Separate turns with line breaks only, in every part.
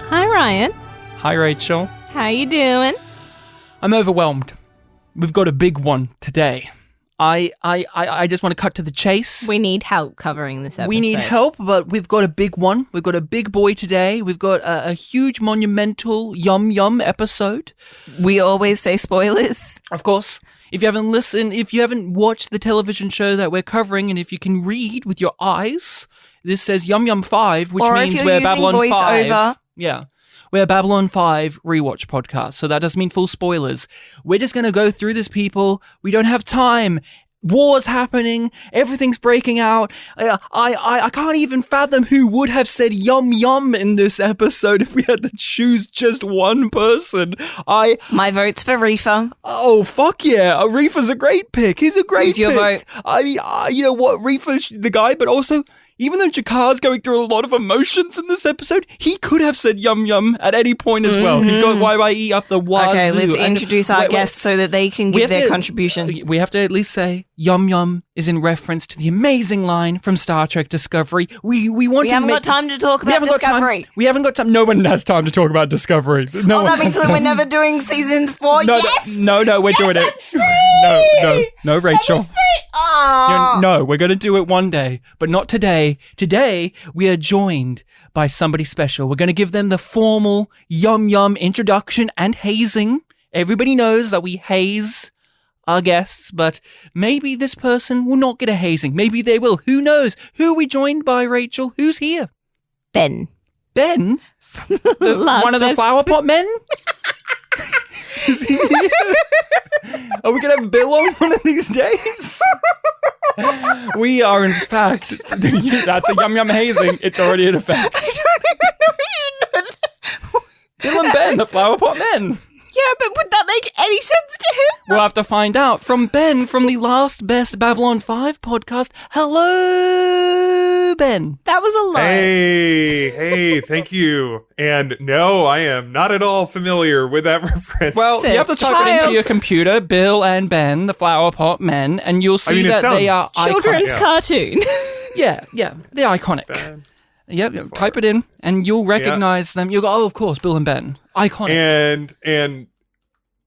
Hi, Ryan.
Hi, Rachel.
How you doing?
I'm overwhelmed. We've got a big one today. I just want to cut to the chase.
We need help covering this episode.
We need help, but we've got a big one. We've got a big boy today. We've got a huge monumental Yum Yum episode.
We always say spoilers.
Of course. If you haven't listened, if you haven't watched the television show that we're covering, and if you can read with your eyes, this says YumYumPod, which means we're Babylon 5. Yeah. We're Babylon 5 rewatch podcast, so that doesn't mean full spoilers. We're just going to go through this, people. We don't have time. War's happening. Everything's breaking out. I can't even fathom who would have said yum yum in this episode if we had to choose just one person.
My vote's for Reefer.
Oh, fuck yeah. Reefer's a great pick. He's a great pick.
Who's your vote?
I mean, you know what? Reefer's the guy, but also, even though Jakar's going through a lot of emotions in this episode, he could have said yum yum at any point as well. He's got YYE up the wazoo.
Okay, let's introduce our guests so that they can give their contribution.
We have to at least say yum yum is in reference to the amazing line from Star Trek Discovery. We
haven't got time to talk about Discovery.
We haven't got time. No one has time to talk about Discovery.
That means that we're never doing season 4.
No,
yes!
No, we're doing it. No, Rachel. No, we're going to do it one day, but not today. Today, we are joined by somebody special. We're going to give them the formal Yum Yum introduction and hazing. Everybody knows that we haze our guests, but maybe this person will not get a hazing. Maybe they will. Who knows? Who are we joined by, Rachel? Who's here?
Ben?
One of the flower pot men? Is he here? Are we going to have Bill on one of these days? We are, in fact, that's a Yum Yum hazing. It's already in effect.
I don't even know who you know.
Bill and Ben, the flower pot men.
Yeah, but would that make any sense to him?
We'll have to find out. From Ben, from the last best Babylon 5 podcast. Hello, Ben.
That was a lie.
Hey, thank you. And no, I am not at all familiar with that reference.
Well, you have to type it into your computer, Bill and Ben, the flower pot men, and you'll see that they are
children's cartoon.
Yeah, they're iconic. Ben. Yep, type it in, and you'll recognize them. You'll go, oh, of course, Bill and Ben. Iconic.
And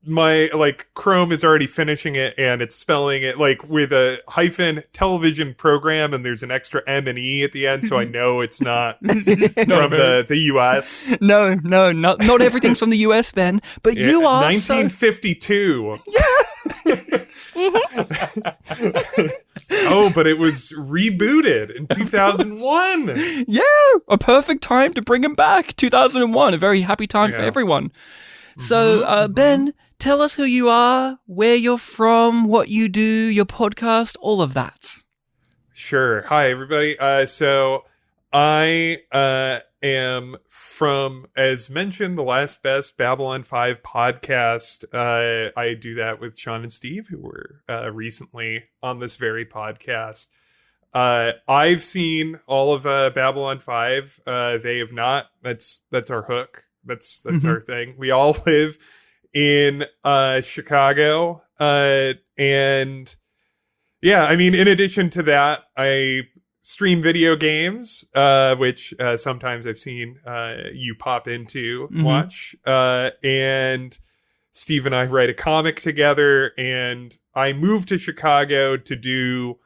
my, Chrome is already finishing it, and it's spelling it, with a hyphen television program, and there's an extra M and E at the end, so I know it's not from the U.S.
No, not everything's from the U.S., Ben, but you are
1952. Oh, but it was rebooted in 2001.
Yeah, a perfect time to bring him back. 2001, a very happy time for everyone. So, Ben, tell us who you are, where you're from, what you do, your podcast, all of that.
Sure. Hi, everybody. So I am from, as mentioned, the last best Babylon 5 podcast. I do that with Sean and Steve, who were recently on this very podcast. I've seen all of Babylon 5. They have not. That's our hook. That's our thing. We all live in Chicago. And yeah, I mean, in addition to that, I stream video games, which sometimes I've seen you pop into watch. And Steve and I write a comic together, and I moved to Chicago to do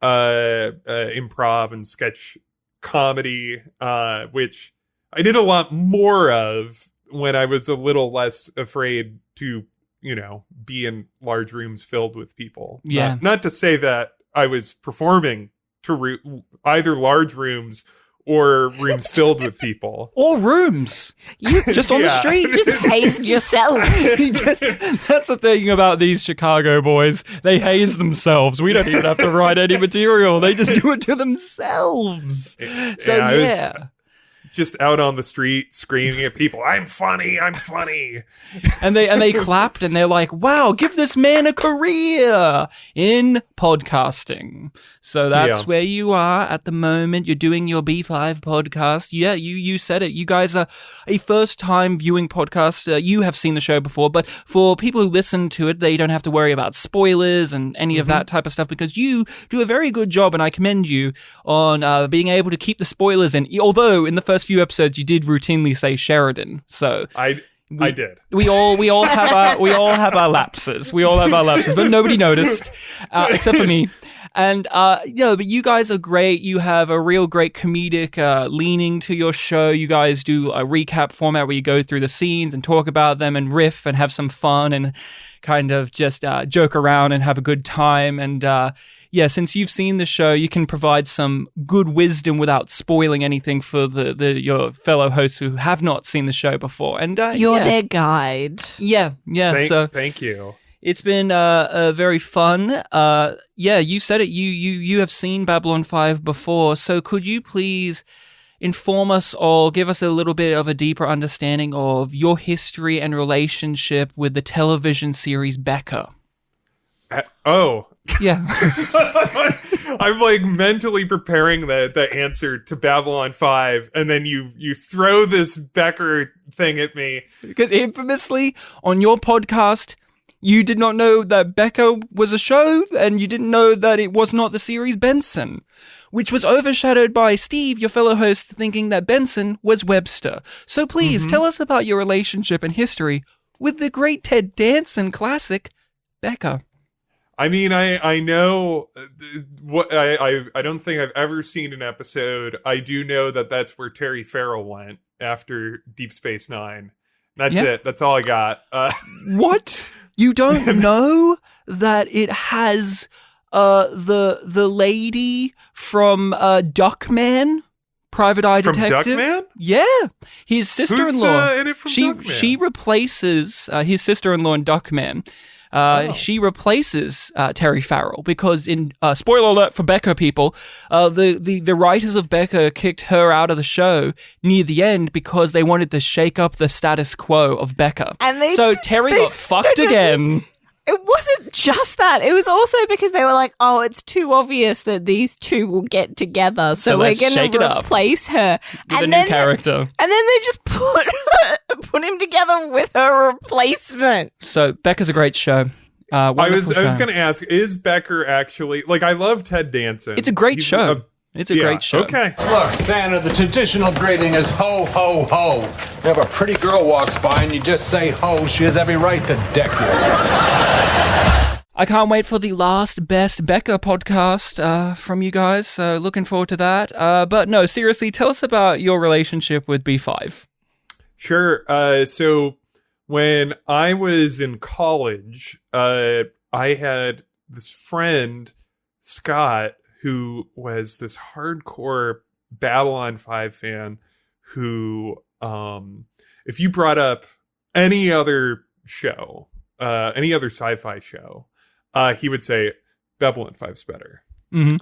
improv and sketch comedy, which I did a lot more of when I was a little less afraid to, be in large rooms filled with people.
Yeah.
Not to say that I was performing to either large rooms or rooms filled with people.
Or rooms. You just on the street.
Just hazed yourself.
That's the thing about these Chicago boys. They haze themselves. We don't even have to write any material. They just do it to themselves. So, yeah.
Just out on the street screaming at people, I'm funny.
And they clapped, and they're like, wow, give this man a career in podcasting. So that's where you are at the moment. You're doing your B5 podcast. Yeah, you said it. You guys are a first-time viewing podcast. You have seen the show before, but for people who listen to it, they don't have to worry about spoilers and any of that type of stuff, because you do a very good job, and I commend you on being able to keep the spoilers in. Although in the first first few episodes, you did routinely say Sheridan. So
I did.
We all have our lapses. We all have our lapses, but nobody noticed, except for me. And but you guys are great. You have a real great comedic leaning to your show. You guys do a recap format where you go through the scenes and talk about them and riff and have some fun and kind of just joke around and have a good time. And since you've seen the show, you can provide some good wisdom without spoiling anything for your fellow hosts who have not seen the show before. And
you're their guide.
Yeah.
Thank you.
It's been very fun. You said it. You have seen Babylon 5 before, so could you please inform us or give us a little bit of a deeper understanding of your history and relationship with the television series Becca? Yeah.
I'm like mentally preparing the answer to Babylon 5, and then you throw this Becker thing at me.
Because infamously, on your podcast, you did not know that Becca was a show, and you didn't know that it was not the series Benson, which was overshadowed by Steve, your fellow host, thinking that Benson was Webster. So please tell us about your relationship and history with the great Ted Danson classic, Becca.
I mean, I know what I don't think I've ever seen an episode. I do know that that's where Terry Farrell went after Deep Space Nine. That's it. That's all I got.
What? You don't know that it has the lady from Duckman, Private Eye Detective?
From Duckman?
Yeah, his sister-in-law.
Who's in it from Duckman?
She replaces his sister-in-law in Duckman. She replaces Terry Farrell because in spoiler alert for Becca people, the writers of Becca kicked her out of the show near the end because they wanted to shake up the status quo of Becca.
And
Terry got fucked again.
It wasn't just that. It was also because they were like, oh, it's too obvious that these two will get together, so we're going to replace her.
With a new character.
And then they just put him together with her replacement.
So Becca's a great show.
I was going to ask, is Becker actually, like, I love Ted Danson.
It's a great show. It's a great show.
Okay.
Look, Santa, the traditional greeting is ho, ho, ho. If a pretty girl walks by and you just say ho, she has every right to deck you.
I can't wait for the last Best Becca podcast from you guys, so looking forward to that. But no, seriously, tell us about your relationship with B5.
Sure. So when I was in college, I had this friend, Scott, who was this hardcore Babylon 5 fan who, if you brought up any other show, any other sci-fi show, he would say Babylon 5's better.
Mm-hmm.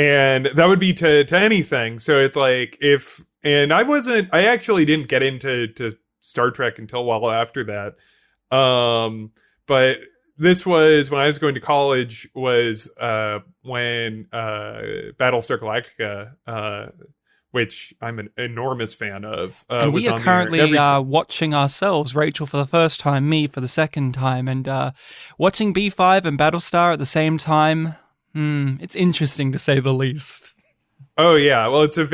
And that would be to anything. So it's like I actually didn't get into Star Trek until well after that. But this was when I was going to college, was when Battlestar Galactica, which I'm an enormous fan of,
and
was
we are
on
currently watching ourselves, Rachel for the first time, me for the second time, and watching B5 and Battlestar at the same time. It's interesting to say the least.
Oh yeah, well, it's a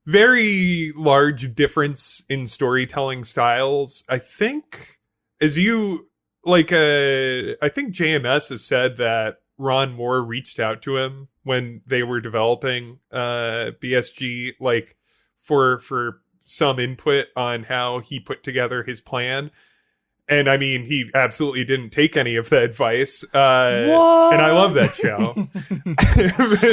very large difference in storytelling styles. I think, as you like, I think JMS has said that Ron Moore reached out to him when they were developing BSG, like for some input on how he put together his plan. And I mean, he absolutely didn't take any of the advice. And I love that show.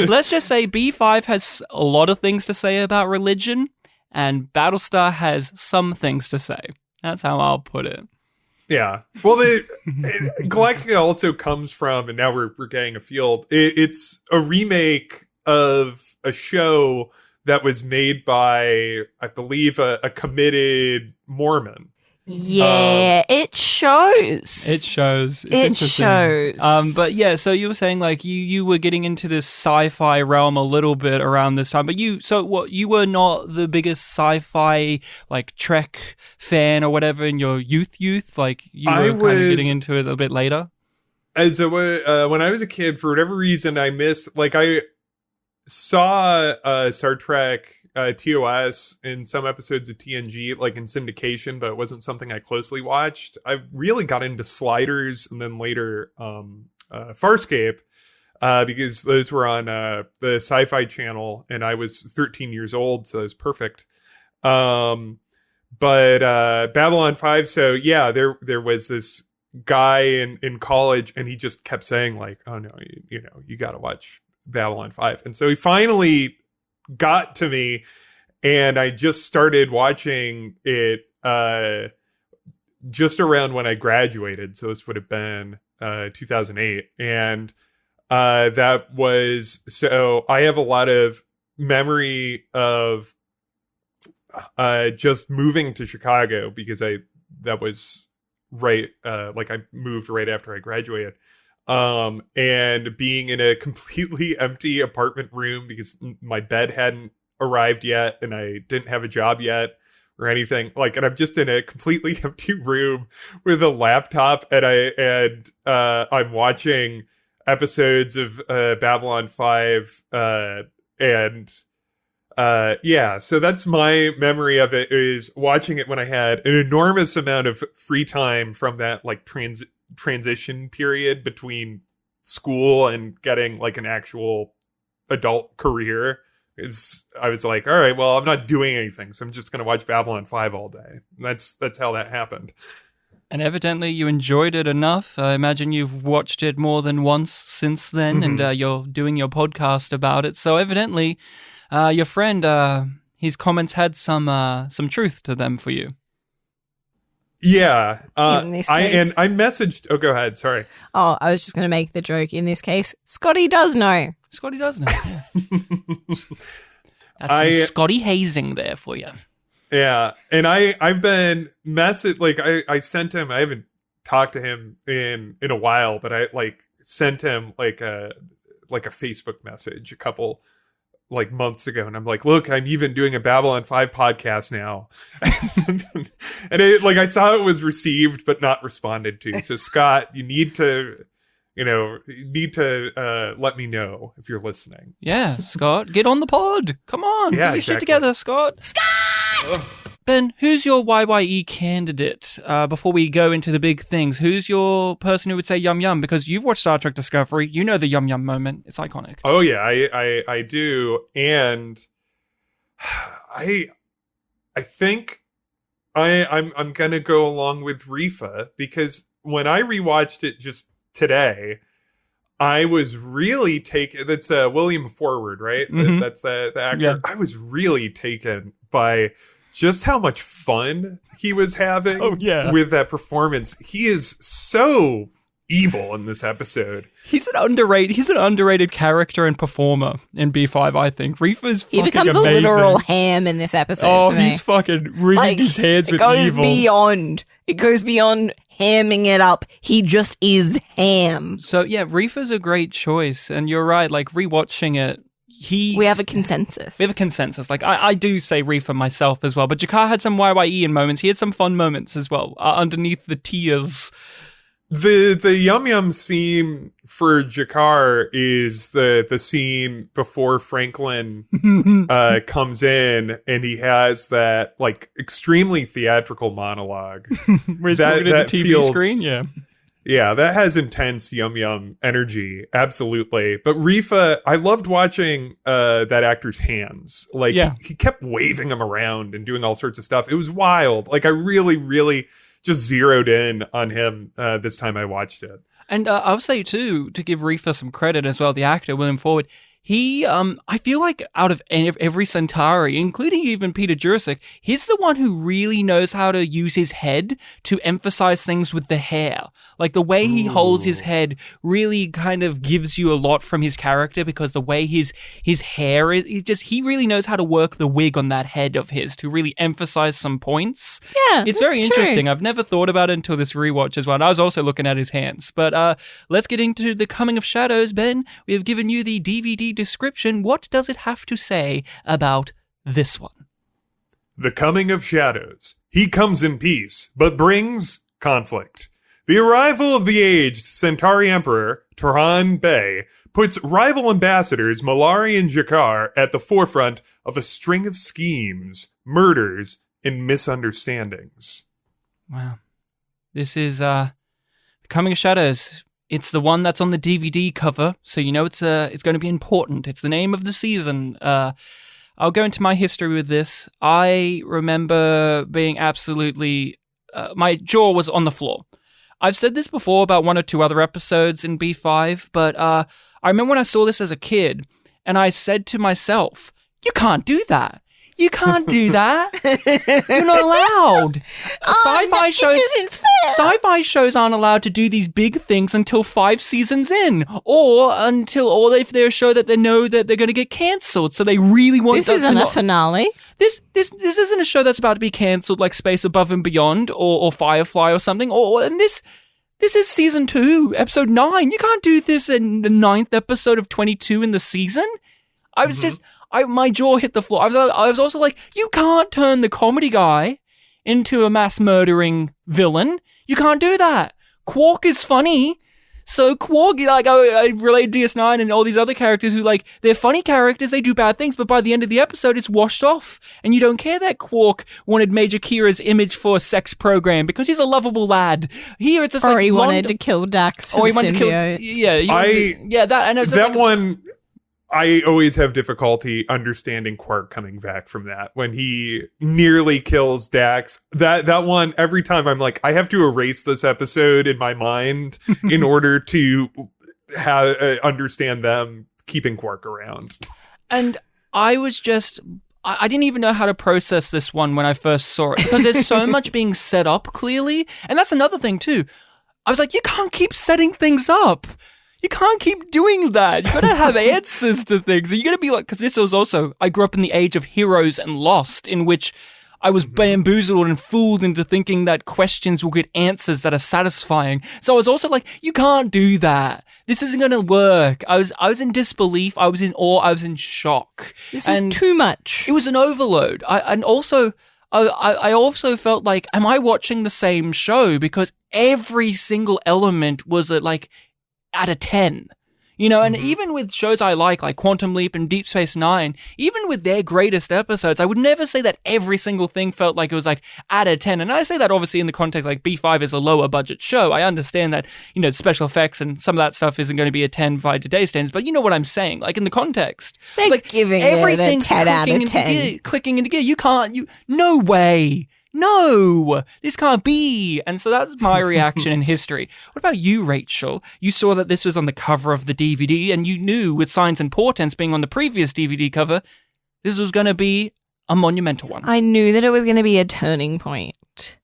Let's just say B5 has a lot of things to say about religion, and Battlestar has some things to say. That's how I'll put it.
Yeah. Well, Galactica also comes from, and now we're getting afield. It's a remake of a show that was made by, I believe, a committed Mormon.
Yeah, it shows.
It shows. It's
it
interesting.
shows.
But yeah, so you were saying like you were getting into this sci-fi realm a little bit around this time, but you were not the biggest sci-fi like Trek fan or whatever in your youth, like you were kind of getting into it a bit later.
As when I was a kid, for whatever reason, I missed, like, I saw Star Trek TOS and some episodes of TNG, like in syndication, but it wasn't something I closely watched. I really got into Sliders and then later Farscape because those were on the Sci-Fi Channel, and I was 13 years old, so it was perfect. But Babylon 5, so yeah, there was this guy in college, and he just kept saying like, oh no, you got to watch Babylon 5. And so he finally got to me, and I just started watching it just around when I graduated. So this would have been 2008. And that was, so I have a lot of memory of just moving to Chicago because that was right, like I moved right after I graduated. And being in a completely empty apartment room because my bed hadn't arrived yet and I didn't have a job yet or anything, like, and I'm just in a completely empty room with a laptop, and I'm watching episodes of Babylon 5, yeah, so that's my memory of it, is watching it when I had an enormous amount of free time from that like transition period between school and getting like an actual adult career. I was like, all right, well, I'm not doing anything, so I'm just going to watch Babylon 5 all day. That's how that happened. And
evidently you enjoyed it enough. I imagine you've watched it more than once since then, and you're doing your podcast about it. So evidently your friend, his comments had some truth to them for you.
Yeah. I messaged... Oh, go ahead. Sorry.
Oh, I was just going to make the joke. In this case, Scotty does know.
Scotty does know, yeah. That's some Scotty hazing there for you.
Yeah. And I've been I sent him... I haven't talked to him in a while, but I sent him a Facebook message a couple like months ago, and I'm like, look, I'm even doing a Babylon 5 podcast now. And I saw it was received but not responded to. So Scott, you need to let me know if you're listening.
Yeah, Scott, get on the pod. Come on, get your shit together, Scott.
Scott!
Ben, who's your YYE candidate before we go into the big things? Who's your person who would say yum yum? Because you've watched Star Trek Discovery. You know the yum yum moment. It's iconic.
Oh, yeah, I do. And I think I'm going to go along with Rifa, because when I rewatched it just today, I was really taken. That's William Forward, right? Mm-hmm. That's the actor. Yeah. I was really taken by just how much fun he was having with that performance. He is so evil in this episode.
He's an underrated character and performer in B5, I think. Rifa's fucking amazing. He becomes
a literal ham in this episode.
Oh, he's fucking rigging his hands with evil.
It goes beyond hamming it up. He just is ham.
So yeah, Rifa's a great choice, and you're right, like rewatching it, we
have a consensus.
Like, I do say Rifa myself as well, but Jakar had some YYE in moments. He had some fun moments as well, underneath the tears.
The Yum Yum scene for Jakar is the scene before Franklin comes in, and he has that like extremely theatrical monologue.
Where he's looking at the TV screen? Yeah.
Yeah, that has intense Yum Yum energy, absolutely. But Rifa, I loved watching that actor's hands. Like, he kept waving them around and doing all sorts of stuff. It was wild. Like, I really, really just zeroed in on him this time I watched it.
And I'll say, too, to give Rifa some credit as well, the actor, William Forward, he, I feel like out of every Centauri, including even Peter Jurasik, he's the one who really knows how to use his head to emphasize things with the hair. Like the way he holds his head really kind of gives you a lot from his character, because the way his hair is, he really knows how to work the wig on that head of his to really emphasize some points.
Yeah,
it's very interesting. I've never thought about it until this rewatch as well. And I was also looking at his hands. But let's get into The Coming of Shadows, Ben. We have given you the DVD description. What does it have to say about this one?
The Coming of Shadows. He comes in peace, but brings conflict. The arrival of the aged Centauri Emperor, Turan Bey, puts rival ambassadors Malari and Jakar at the forefront of a string of schemes, murders, and misunderstandings.
Wow. This is Coming of Shadows. It's the one that's on the DVD cover, so you know it's going to be important. It's the name of the season. I'll go into my history with this. I remember being absolutely... my jaw was on the floor. I've said this before about one or two other episodes in B5, but I remember when I saw this as a kid, and I said to myself, you can't do that. You can't do that. You're not allowed. Sci-fi shows. This isn't fair. Sci-fi shows aren't allowed to do these big things until 5 seasons in, or if they're a show that they know that they're going to get cancelled. So they really want.
This isn't a finale.
This isn't a show that's about to be cancelled, like Space Above and Beyond or Firefly or something. And this is season 2, episode 9. You can't do this in the 9th episode of 22 in the season. I was just. My jaw hit the floor. I was also like, you can't turn the comedy guy into a mass murdering villain. You can't do that. Quark is funny. So Quark, like, I relate DS9 and all these other characters who, like, they're funny characters, they do bad things, but by the end of the episode, it's washed off. And you don't care that Quark wanted Major Kira's image for a sex program because he's a lovable lad. Here, it's just
or he wanted to kill Dax for the symbiote.
That one... I always have difficulty understanding Quark coming back from that when he nearly kills Dax. That one, every time I'm like, I have to erase this episode in my mind in order to understand them keeping Quark around.
And I was just... I didn't even know how to process this one when I first saw it because there's so much being set up clearly. And that's another thing too. I was like, you can't keep setting things up. You can't keep doing that. You gotta have answers to things. You gotta be like, because this was also, I grew up in the age of Heroes and Lost, in which I was bamboozled and fooled into thinking that questions will get answers that are satisfying. So I was also like, you can't do that. This isn't gonna work. I was in disbelief. I was in awe. I was in shock.
This is too much.
It was an overload. I also felt like, am I watching the same show? Because every single element was at a 10, and even with shows I like Quantum Leap and Deep Space Nine, even with their greatest episodes, I would never say that every single thing felt like it was at a 10. And I say that obviously in the context, B5 is a lower budget show. I understand that, special effects and some of that stuff isn't going to be a 10 by today's standards, but you know what I'm saying? In the context,
they're giving everything's it a 10 out of 10.
Clicking into gear. No way. No, this can't be. And so that's my reaction in history. What about you, Rachel? You saw that this was on the cover of the DVD, and you knew with Signs and Portents being on the previous DVD cover, this was going to be a monumental one.
I knew that it was going to be a turning point.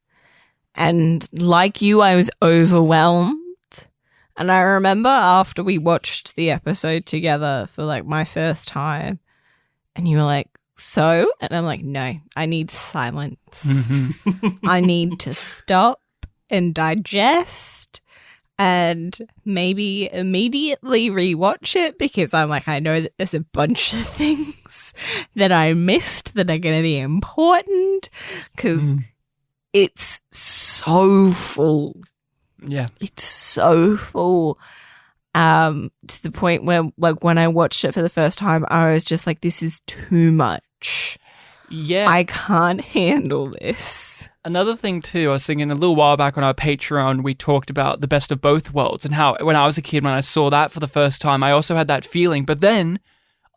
And like you, I was overwhelmed. And I remember after we watched the episode together for my first time, and you were like, so? And I'm like, no, I need silence. I need to stop and digest and maybe immediately rewatch it because I'm like, I know that there's a bunch of things that I missed that are going to be important because it's so full.
Yeah.
It's so full. To the point where, when I watched it for the first time, I was just like, this is too much.
Yeah.
I can't handle this.
Another thing, too, I was thinking a little while back on our Patreon, we talked about the best of both worlds and how, when I was a kid, when I saw that for the first time, I also had that feeling. But then,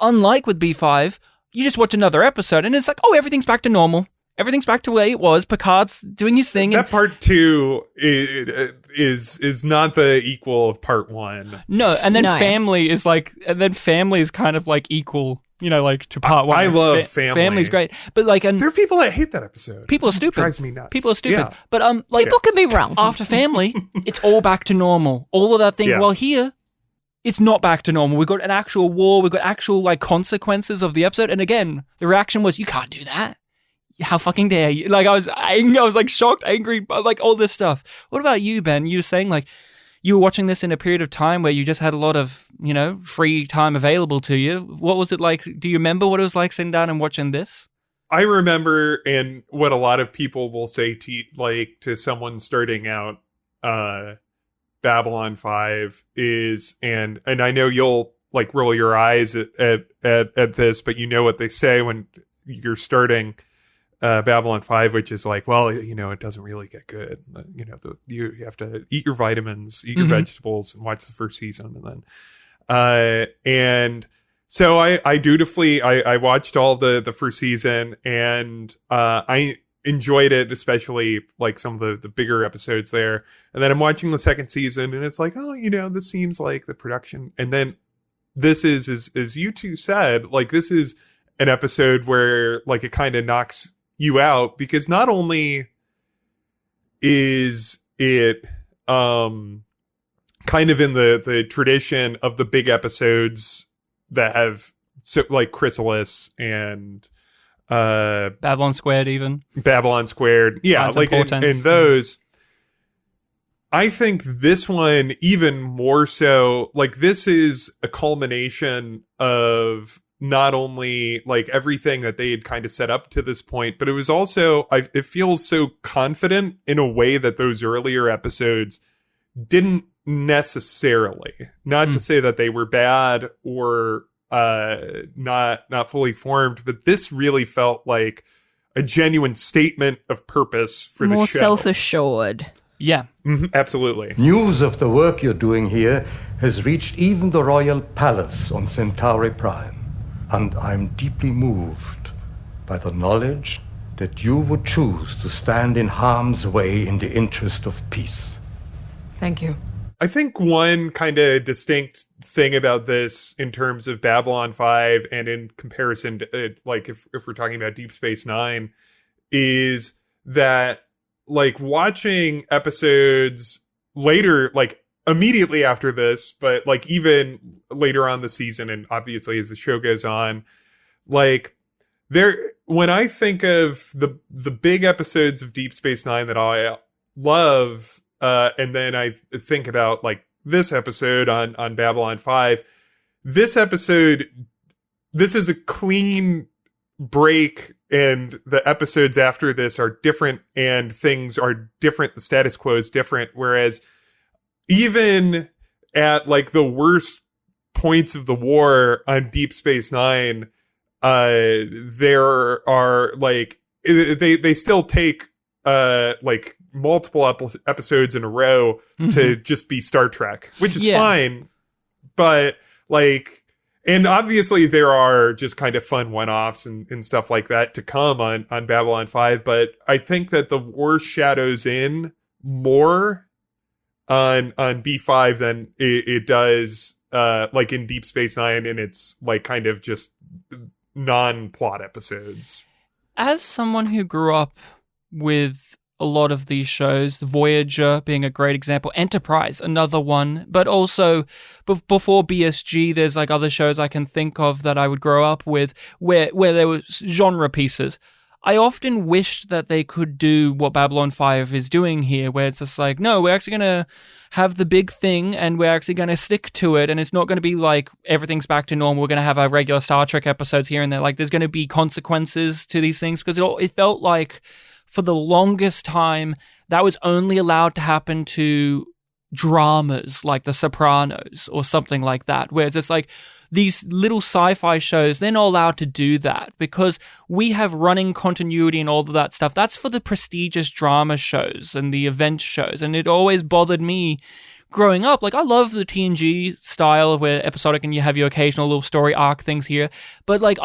unlike with B5, you just watch another episode and it's like, oh, everything's back to normal. Everything's back to the way it was. Picard's doing his thing.
That part 2 is not the equal of part 1.
No, and then family is kind of equal, to part 1.
I love family.
Family's great. But
there are people that hate that episode.
People are stupid.
It drives me nuts.
People are stupid.
Yeah.
But
people can be wrong.
After family, it's all back to normal. All of that thing. Yeah. Well, here, it's not back to normal. We've got an actual war. We've got actual consequences of the episode. And again, the reaction was, you can't do that. How fucking dare you? I was shocked, angry, all this stuff. What about you, Ben? You were saying you were watching this in a period of time where you just had a lot of, free time available to you. What was it like? Do you remember what it was like sitting down and watching this?
I remember, and what a lot of people will say to someone starting out Babylon 5 is, and I know you'll like roll your eyes at this, but you know what they say when you're starting Babylon 5, which is like, well, you know, it doesn't really get good. You know, you have to eat your vitamins, eat your vegetables, and watch the first season, and then and so I dutifully I watched all the first season, and I enjoyed it, especially like some of the bigger episodes there. And then I'm watching the second season, and it's like, oh, you know, this seems like the production. And then this is, as you two said, like this is an episode where like it kind of knocks you out, because not only is it kind of in the tradition of the big episodes that have like Chrysalis and
Babylon Squared,
yeah, like in those, I think this one even more so, like this is a culmination of not only like everything that they had kind of set up to this point, but it was also, it feels so confident in a way that those earlier episodes didn't necessarily. Not to say that they were bad or not fully formed, but this really felt like a genuine statement of purpose for the show.
More self-assured.
Yeah.
Absolutely.
News of the work you're doing here has reached even the royal palace on Centauri Prime, and I'm deeply moved by the knowledge that you would choose to stand in harm's way in the interest of peace.
Thank you.
I think one kind of distinct thing about this in terms of Babylon 5 and in comparison to like if we're talking about Deep Space Nine is that like watching episodes later, like immediately after this, but like even later on the season, and obviously as the show goes on, like when I think of the big episodes of Deep Space Nine that I love, and then I think about like this episode on Babylon 5, this is a clean break, and the episodes after this are different and things are different. The status quo is different. Whereas even at like the worst points of the war on Deep Space Nine, there are like, they still take like multiple episodes in a row to just be Star Trek, which is fine. But like, and obviously there are just kind of fun one-offs and stuff like that to come on Babylon 5. But I think that the war shadows in more on B5 than it does like in Deep Space Nine, and it's like kind of just non-plot episodes.
As someone who grew up with a lot of these shows, the Voyager being a great example, Enterprise, another one, but also before BSG, there's like other shows I can think of that I would grow up with where there were genre pieces. I often wished that they could do what Babylon 5 is doing here, where it's just like, no, we're actually going to have the big thing and we're actually going to stick to it, and it's not going to be like everything's back to normal. We're going to have our regular Star Trek episodes here and there. Like there's going to be consequences to these things, because it felt like for the longest time, that was only allowed to happen to dramas like The Sopranos or something like that, where it's just like these little sci-fi shows, they're not allowed to do that because we have running continuity and all of that stuff. That's for the prestigious drama shows and the event shows. And it always bothered me growing up. Like I love the TNG style where episodic and you have your occasional little story arc things here. But like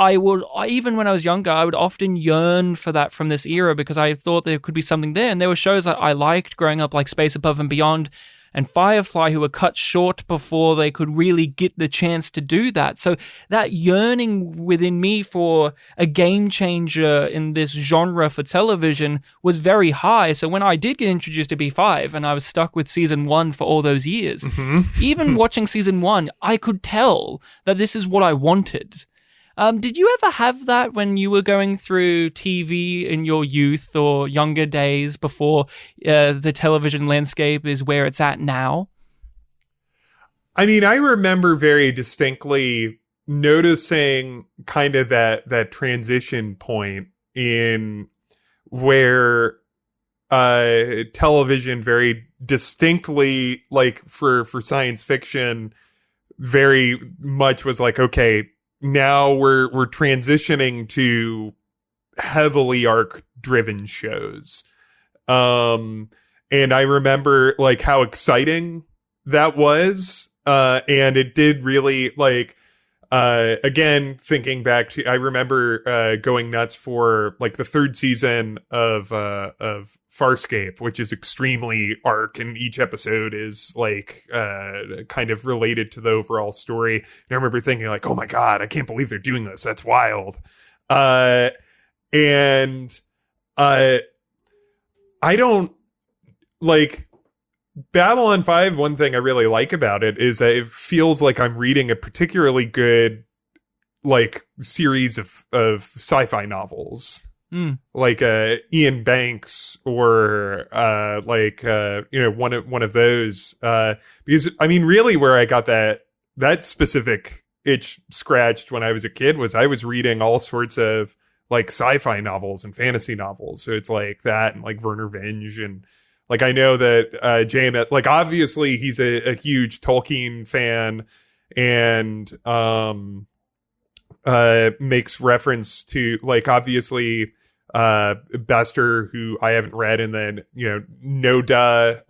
even when I was younger, I would often yearn for that from this era because I thought there could be something there. And there were shows that I liked growing up, like Space Above and Beyond and Firefly, who were cut short before they could really get the chance to do that. So that yearning within me for a game changer in this genre for television was very high. So when I did get introduced to B5 and I was stuck with season 1 for all those years, even watching season 1, I could tell that this is what I wanted. Did you ever have that when you were going through TV in your youth or younger days before the television landscape is where it's at now?
I mean, I remember very distinctly noticing kind of that transition point in where television very distinctly, like for science fiction, very much was like, okay, now we're transitioning to heavily arc driven shows. And I remember like how exciting that was. And it did really like, again, thinking back to, I remember going nuts for like the third season of Farscape, which is extremely arc, and each episode is like kind of related to the overall story. And I remember thinking like, oh my God, I can't believe they're doing this. That's wild. And I don't like Babylon 5. One thing I really like about it is that it feels like I'm reading a particularly good like series of sci-fi novels. Like Ian Banks or like one of those, because I mean really where I got that specific itch scratched when I was a kid was I was reading all sorts of like sci-fi novels and fantasy novels. So it's like that and like Werner Vinge, and like I know that JMS, like obviously he's a huge Tolkien fan, and makes reference to like obviously Bester, who I haven't read, and then Noda,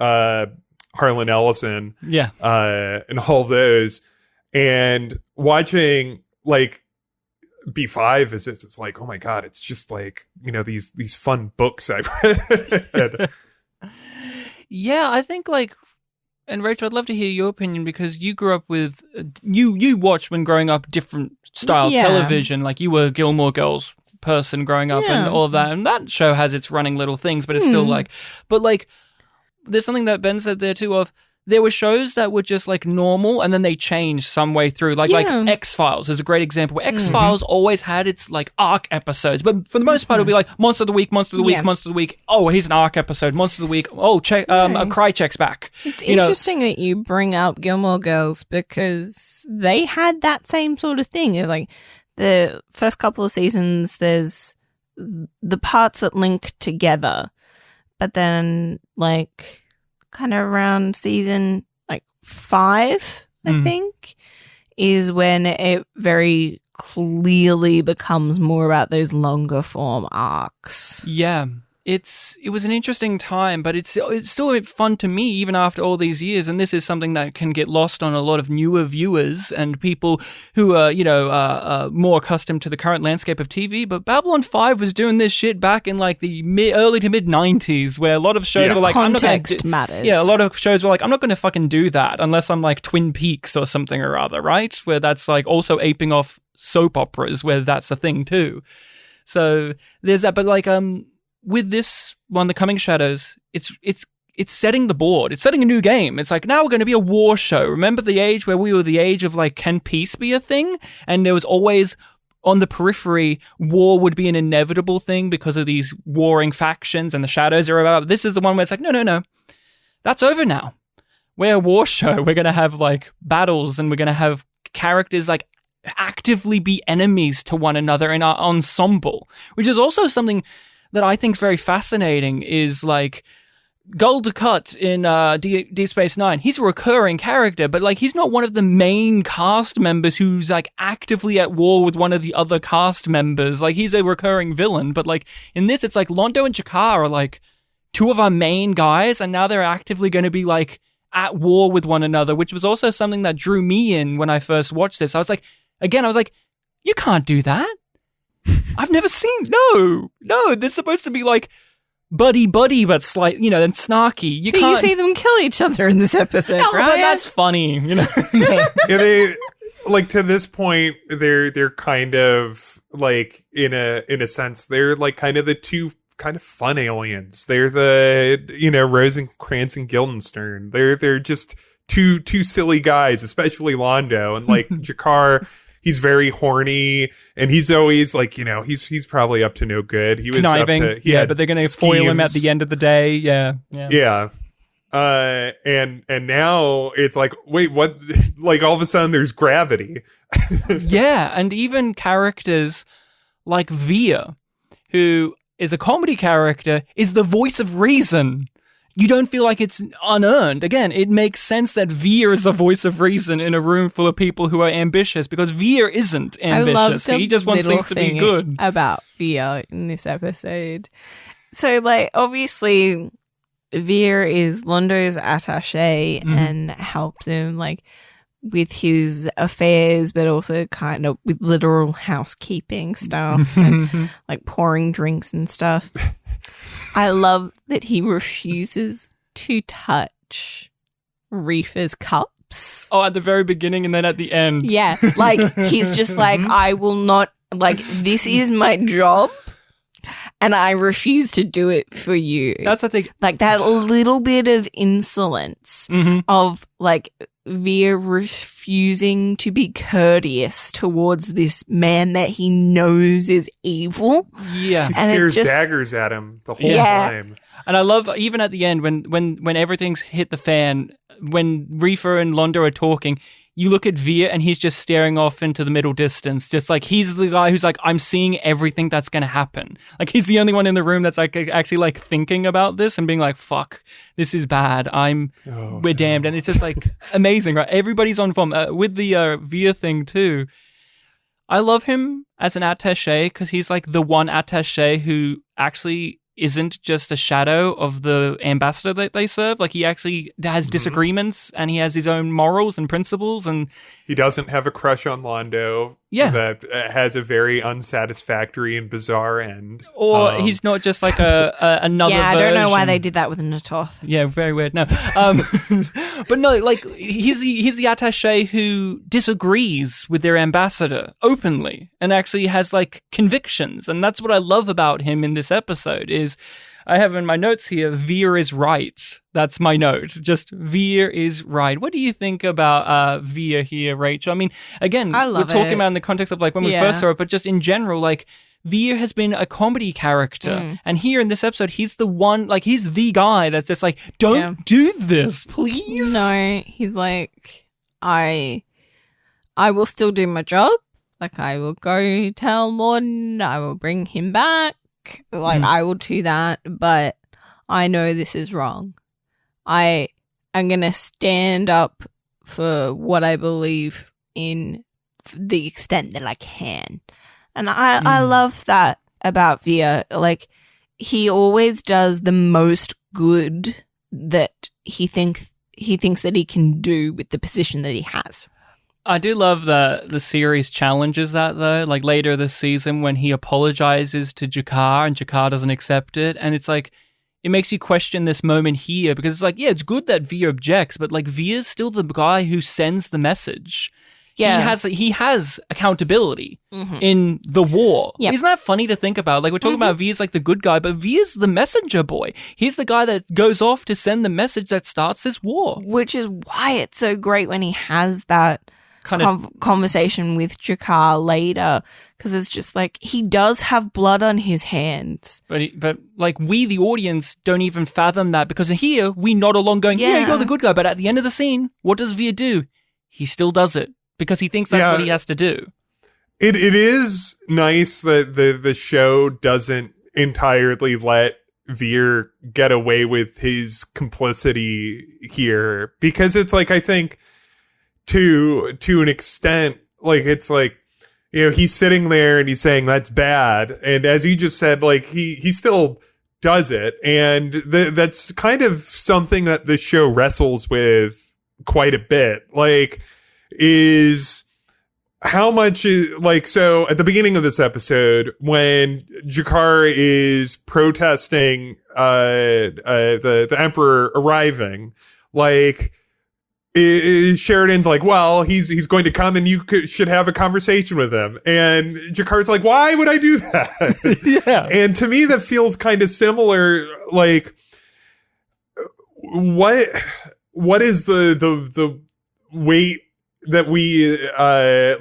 Harlan Ellison, and all those, and watching like B5 is it's like, oh my God, it's just like these fun books I've read.
Yeah, I think like, and Rachel, I'd love to hear your opinion, because you grew up with you watched when growing up different style television, like you were a Gilmore Girls person growing up and all of that, and that show has its running little things, but it's still like, but like there's something that Ben said there too of there were shows that were just like normal and then they changed some way through, like X-Files is a great example where X-Files always had its like arc episodes, but for the most part it'll be like Monster of the Week, Monster of the Week, Monster of the Week, oh here's an arc episode, Monster of the Week, oh check Krychek's back.
It's interesting that you bring up Gilmore Girls, because they had that same sort of thing. Like the first couple of seasons, there's the parts that link together, but then like kind of around season like 5, I think, is when it very clearly becomes more about those longer form arcs.
Yeah. It was an interesting time, but it's still fun to me even after all these years. And this is something that can get lost on a lot of newer viewers and people who are, more accustomed to the current landscape of TV. But Babylon 5 was doing this shit back in like the early to mid 90s, where a lot of shows were like,
context matters.
Yeah, a lot of shows were like, I'm not going to fucking do that unless I'm like Twin Peaks or something or other, right? Where that's like also aping off soap operas, where that's a thing too. So there's that, but like with this one, The Coming Shadows, it's setting the board. It's setting a new game. It's like, now we're going to be a war show. Remember the age where we were the age of like, can peace be a thing? And there was always on the periphery, war would be an inevitable thing because of these warring factions and the shadows are about. This is the one where it's like, no. That's over now. We're a war show. We're going to have like battles, and we're going to have characters like actively be enemies to one another in our ensemble, which is also something that I think is very fascinating. Is like Gul Dukat in Deep Space Nine. He's a recurring character, but like he's not one of the main cast members who's like actively at war with one of the other cast members. Like he's a recurring villain, but like in this, it's like Londo and Jakar are like two of our main guys, and now they're actively going to be like at war with one another, which was also something that drew me in when I first watched this. I was like, you can't do that. I've never seen, no, they're supposed to be like buddy, but slight, and snarky. You can't
see them kill each other in this episode, right?
But that's funny,
Yeah, they, like to this point, they're kind of like in a sense, they're like kind of the two kind of fun aliens. They're the Rosencrantz and Guildenstern. They're just two silly guys, especially Londo, and like Jakar. He's very horny, and he's always like, he's probably up to no good. He was
conniving,
up to,
but they're going to foil him at the end of the day. Yeah.
And now it's like, wait, what? Like all of a sudden there's gravity.
Yeah, and even characters like Via, who is a comedy character, is the voice of reason. You don't feel like it's unearned. Again, it makes sense that Veer is the voice of reason in a room full of people who are ambitious, because Veer isn't ambitious. He just wants things to be good.
About Veer in this episode. So, like, obviously, Veer is Londo's attaché and helps him, like, with his affairs, but also kind of with literal housekeeping stuff and, like, pouring drinks and stuff. I love that he refuses to touch Reefer's cups.
Oh, at the very beginning and then at the end.
Yeah, like, he's just like, I will not, like, this is my job and I refuse to do it for you.
That's, I think,
like, that little bit of insolence of, like, Veer refusing to be courteous towards this man that he knows is evil.
Yeah.
He stares daggers at him the whole time.
And I love, even at the end, when everything's hit the fan, when Reefer and Londo are talking, you look at Veer and he's just staring off into the middle distance. Just like, he's the guy who's like, I'm seeing everything that's going to happen. Like, he's the only one in the room that's like actually like thinking about this and being like, fuck, this is bad. We're damned. And it's just like amazing, right? Everybody's on form. With the Veer thing too, I love him as an attaché because he's like the one attaché who actually isn't just a shadow of the ambassador that they serve. Like, he actually has disagreements and he has his own morals and principles, and
he doesn't have a crush on Londo.
Yeah.
That has a very unsatisfactory and bizarre end.
Or he's not just like another
I
version.
don't know why they did that with Natoth.
Yeah, very weird. No. But no, like, he's the attaché who disagrees with their ambassador openly and actually has like convictions. And that's what I love about him in this episode is, I have in my notes here, Veer is right. That's my note. Just Veer is right. What do you think about Veer here, Rachel? I mean, again, we're talking about in the context of like when we first saw it, but just in general, like, Veer has been a comedy character. And here in this episode, he's the one, like, he's the guy that's just like, don't do this, please.
No, he's like, I will still do my job. Like, I will go tell Morden, I will bring him back. Like, I will do that, but I know this is wrong. I am going to stand up for what I believe in the extent that I can. And I love that about Veer. Like, he always does the most good that he thinks that he can do with the position that he has.
I do love that the series challenges that, though. Like, later this season when he apologizes to Jakar and Jakar doesn't accept it. And it's like, it makes you question this moment here because it's like, yeah, it's good that Veer objects, but like, Veer's still the guy who sends the message. Yeah. He has accountability in the war. Yep. Isn't that funny to think about? Like, we're talking about Veer's like the good guy, but Veer's the messenger boy. He's the guy that goes off to send the message that starts this war.
Which is why it's so great when he has that kind of conversation with Jakar later, because it's just like, he does have blood on his hands.
But like, we, the audience, don't even fathom that, because here we nod along going, yeah, you're the good guy. But at the end of the scene, what does Veer do? He still does it because he thinks that's what he has to do.
It is nice that the show doesn't entirely let Veer get away with his complicity here, because it's like, I think to an extent, like, it's like, you know, he's sitting there and he's saying that's bad, and as you just said, like, he still does it, and that's kind of something that the show wrestles with quite a bit. Like, is how much is, like, so at the beginning of this episode when Jakar is protesting the Emperor arriving, like, Sheridan's like, well, he's going to come and you should have a conversation with him. And Jakar's like, why would I do that?
Yeah.
And to me, that feels kind of similar. Like, what is the weight that we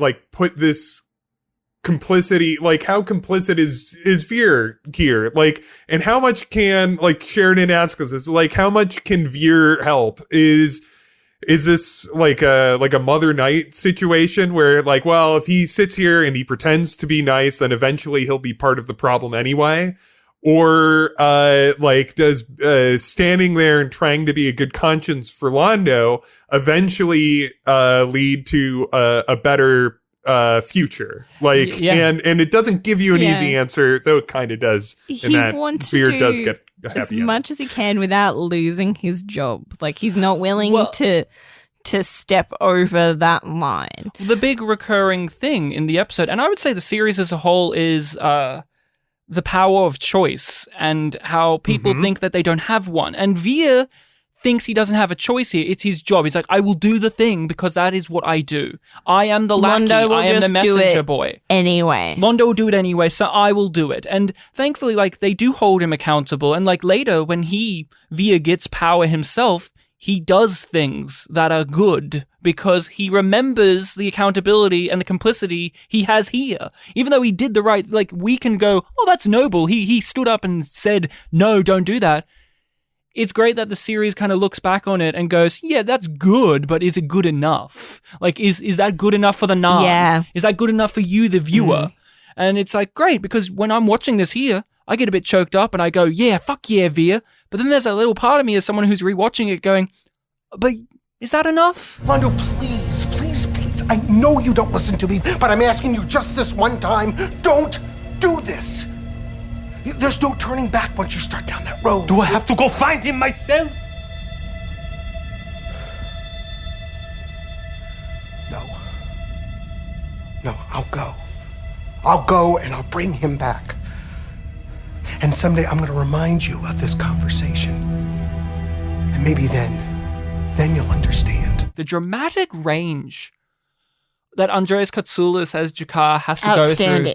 like put this complicity, like, how complicit is Veer here? Like, and how much can, like, Sheridan asks us, is like, how much can Veer help? Is this like a Mother Night situation where, like, well, if he sits here and he pretends to be nice, then eventually he'll be part of the problem anyway? or like does standing there and trying to be a good conscience for Londo eventually lead to a better future? Like, and it doesn't give you an easy answer, though it kind of does.
He wants to do
does get
as much as he can without losing his job. Like, he's not willing to step over that line.
The big recurring thing in the episode, and I would say the series as a whole, is the power of choice and how people think that they don't have one. And Veer thinks he doesn't have a choice here. It's his job. He's like, I will do the thing because that is what I do. I am the lackey. I am the messenger boy.
Anyway.
Londo will do it anyway, so I will do it. And thankfully, like, they do hold him accountable. And like later, when Veer gets power himself, he does things that are good because he remembers the accountability and the complicity he has here. Even though he did the right, like, we can go, oh, that's noble. He stood up and said, no, don't do that. It's great that the series kind of looks back on it and goes, yeah, that's good, but is it good enough? Like, is that good enough for the Narn?
Yeah.
Is that good enough for you, the viewer? And it's like, great, because when I'm watching this here, I get a bit choked up and I go, yeah, fuck yeah, Veer. But then there's a little part of me as someone who's rewatching it going, but is that enough?
Londo, please, please, please. I know you don't listen to me, but I'm asking you just this one time, don't do this. There's no turning back once you start down that road.
Do I have to go find him myself?
No, I'll go. I'll go and I'll bring him back. And someday I'm going to remind you of this conversation. And maybe then you'll understand.
The dramatic range that Andreas Katsulas as Jakar has to go through.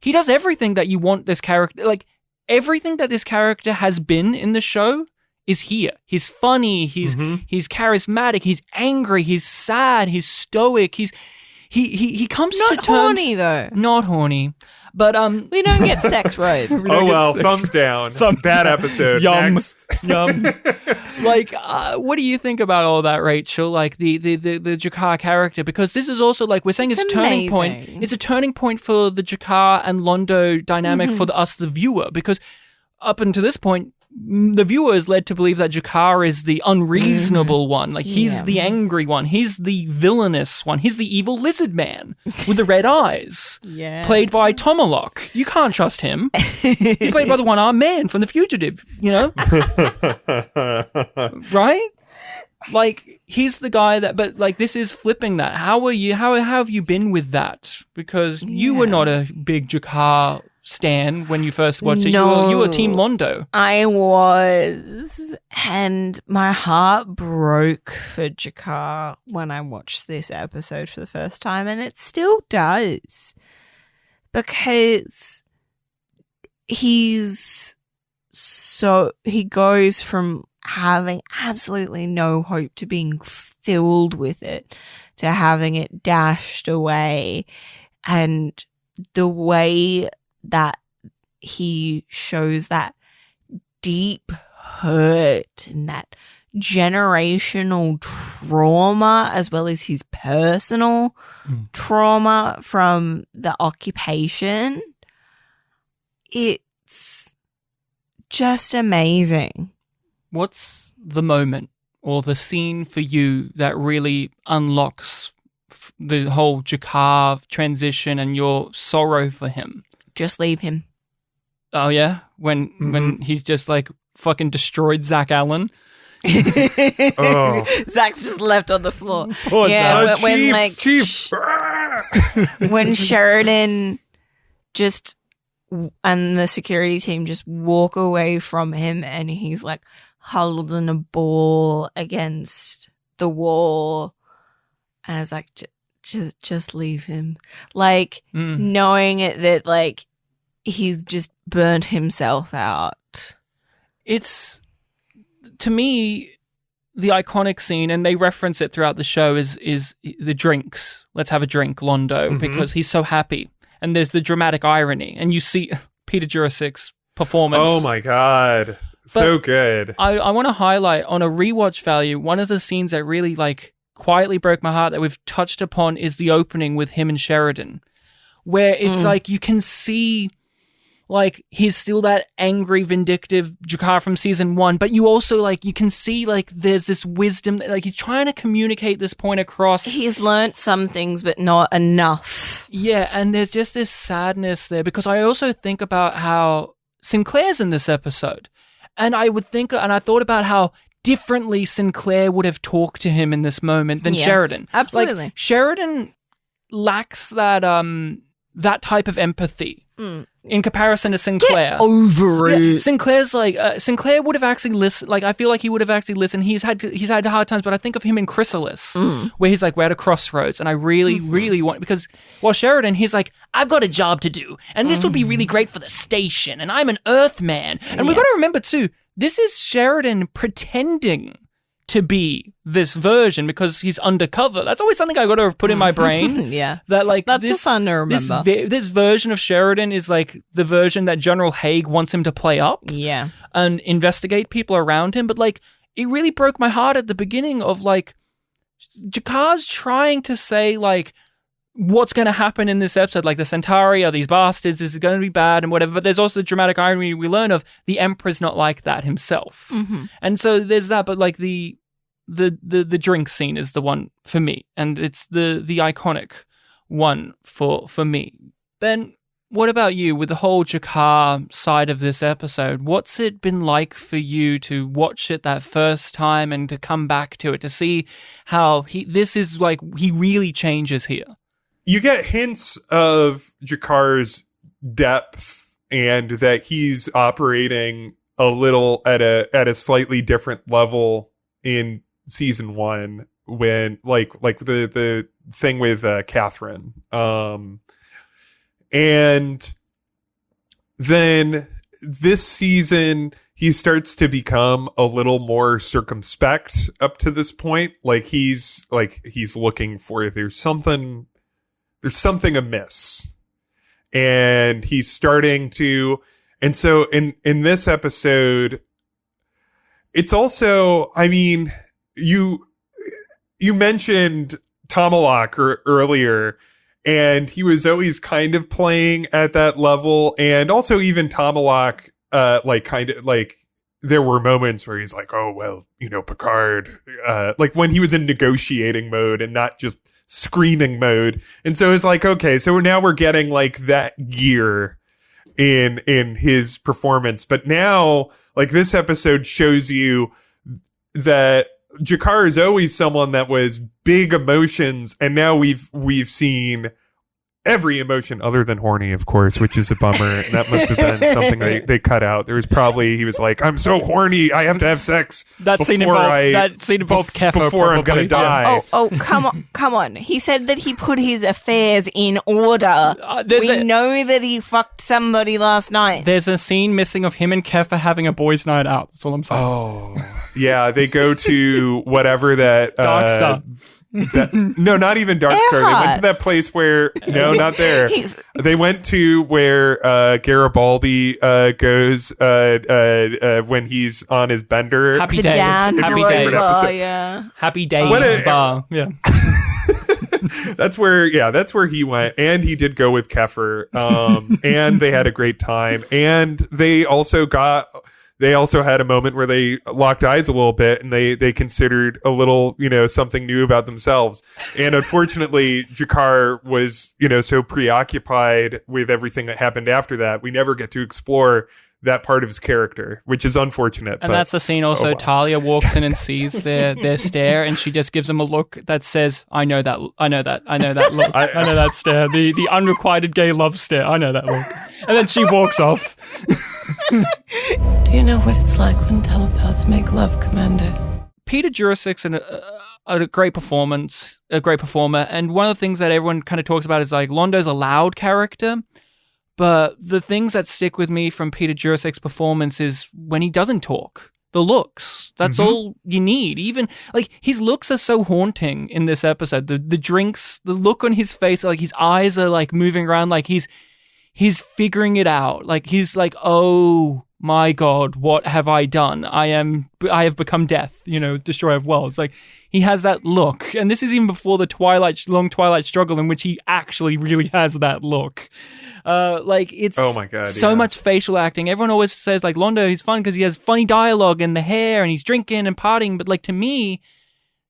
He does everything that you want this character, like everything that this character has been in the show is here. He's funny, he's charismatic, he's angry, he's sad, he's stoic, he comes to terms.
Not horny though.
Not horny. But
we don't get sex right.
Oh well, thumbs down. Bad episode. Next.
Yum. Like, what do you think about all that, Rachel? Like the Jakar character, because this is also like we're saying it's a turning point. It's a turning point for the Jakar and Londo dynamic for us, the viewer, because up until this point, the viewer is led to believe that Jakar is the unreasonable one. Like, he's the angry one. He's the villainous one. He's the evil lizard man with the red eyes. Played by Tomalok. You can't trust him. He's played by the one-armed man from The Fugitive, you know? Right? Like, he's the guy that, but like, this is flipping that. How have you been with that? Because you were not a big Jakar stan when you first watched it. You were Team Londo.
I was, and my heart broke for Jakar when I watched this episode for the first time, and it still does, because he goes from having absolutely no hope to being filled with it, to having it dashed away, and the way that he shows that deep hurt and that generational trauma, as well as his personal trauma from the occupation, it's just amazing.
What's the moment or the scene for you that really unlocks the whole Jakar transition and your sorrow for him?
Just leave him.
Oh, yeah? When he's just, like, fucking destroyed Zach Allen?
Zach's just left on the floor.
Poor Zach.
Chief.
When Sheridan and the security team just walk away from him, and he's, like, huddled in a ball against the wall. And it's like, just leave him. Like, knowing that, like, he's just burnt himself out.
It's, to me, the iconic scene, and they reference it throughout the show, is the drinks. Let's have a drink, Londo, because he's so happy. And there's the dramatic irony. And you see Peter Jurassic's performance.
Oh, my God. So good.
I want to highlight, on a rewatch value, one of the scenes that really, like, quietly broke my heart that we've touched upon is the opening with him and Sheridan, where it's like you can see like, he's still that angry, vindictive Jakar from season 1, but you also, like, you can see, like, there's this wisdom, like, he's trying to communicate this point across.
He's learnt some things, but not enough.
Yeah, and there's just this sadness there, because I also think about how Sinclair's in this episode, and I thought about how differently Sinclair would have talked to him in this moment than Sheridan.
Absolutely.
Like, Sheridan lacks that type of empathy in comparison to Sinclair.
Get over it.
Yeah, Sinclair's like Sinclair would have actually listened. Like, I feel like he would have actually listened. He's had hard times, but I think of him in Chrysalis, where he's like, we're at a crossroads, and I really, really want, because while Sheridan, he's like, I've got a job to do, and this would be really great for the station, and I'm an Earthman, and we've got to remember too, this is Sheridan pretending to be this version because he's undercover. That's always something I got to put in my brain.
Yeah.
That, like,
that's fun to remember.
This version of Sheridan is like the version that General Haig wants him to play up.
Yeah.
And investigate people around him. But, like, it really broke my heart at the beginning of, like, Jakar's trying to say, like, what's going to happen in this episode, like the Centauri are these bastards, this is going to be bad and whatever, but there's also the dramatic irony we learn of the Emperor's not like that himself. And so there's that, but like the drink scene is the one for me, and it's the iconic one for me. Ben, what about you with the whole Jakar side of this episode? What's it been like for you to watch it that first time and to come back to it, to see how he really changes here?
You get hints of Jakar's depth and that he's operating a little at a slightly different level in season 1 when like the thing with Catherine. And then this season he starts to become a little more circumspect up to this point. Like he's looking for there's something amiss, and he's starting to, and so in this episode, it's also, I mean, you mentioned Tomalak earlier, and he was always kind of playing at that level, and also even Tomalak, there were moments where he's like, oh, well, Picard, like when he was in negotiating mode and not just screaming mode. And so it's like, okay, so now we're getting like that gear in his performance. But now, like, this episode shows you that Jakar is always someone that was big emotions, and now we've seen every emotion other than horny, of course, which is a bummer. And that must have been something they cut out. There was probably, he was like, I'm so horny, I have to have sex.
That scene involved Kefir
before I'm gonna die.
Yeah. Oh, come on. He said that he put his affairs in order. We know that he fucked somebody last night.
There's a scene missing of him and Kefir having a boys' night out. That's all I'm saying.
Oh, yeah. They go to whatever that
Dark Star.
No, not even Dark Star. They went to that place where, no, not there. They went to where Garibaldi goes when he's on his bender.
Happy Days. Happy Days.
Bar, yeah.
Happy Days bar. Yeah.
That's where he went, and he did go with Kefir, and they had a great time, and they also had a moment where they locked eyes a little bit, and they considered a little, something new about themselves. And unfortunately, Jakar was, so preoccupied with everything that happened after that, we never get to explore that part of his character, which is unfortunate.
And that's the scene also. Talia walks in and sees their stare, and she just gives him a look that says, I know that look. I know that stare. The unrequited gay love stare. I know that look. And then she walks off.
Do you know what it's like when telepaths make love, Commander?
Peter Jurasik's a great performer. And one of the things that everyone kind of talks about is like Londo's a loud character. But the things that stick with me from Peter Jurasik's performance is when he doesn't talk. The looks. That's all you need. Even, like, his looks are so haunting in this episode. The drinks, the look on his face, like, his eyes are, like, moving around, like, he's figuring it out. Like, he's like, oh, my God, what have I done? I have become death, destroyer of worlds. Like, he has that look. And this is even before the long Twilight struggle in which he actually really has that look. It's
oh my God,
so much facial acting. Everyone always says, like, Londo, he's fun because he has funny dialogue and the hair and he's drinking and partying. But, like, to me,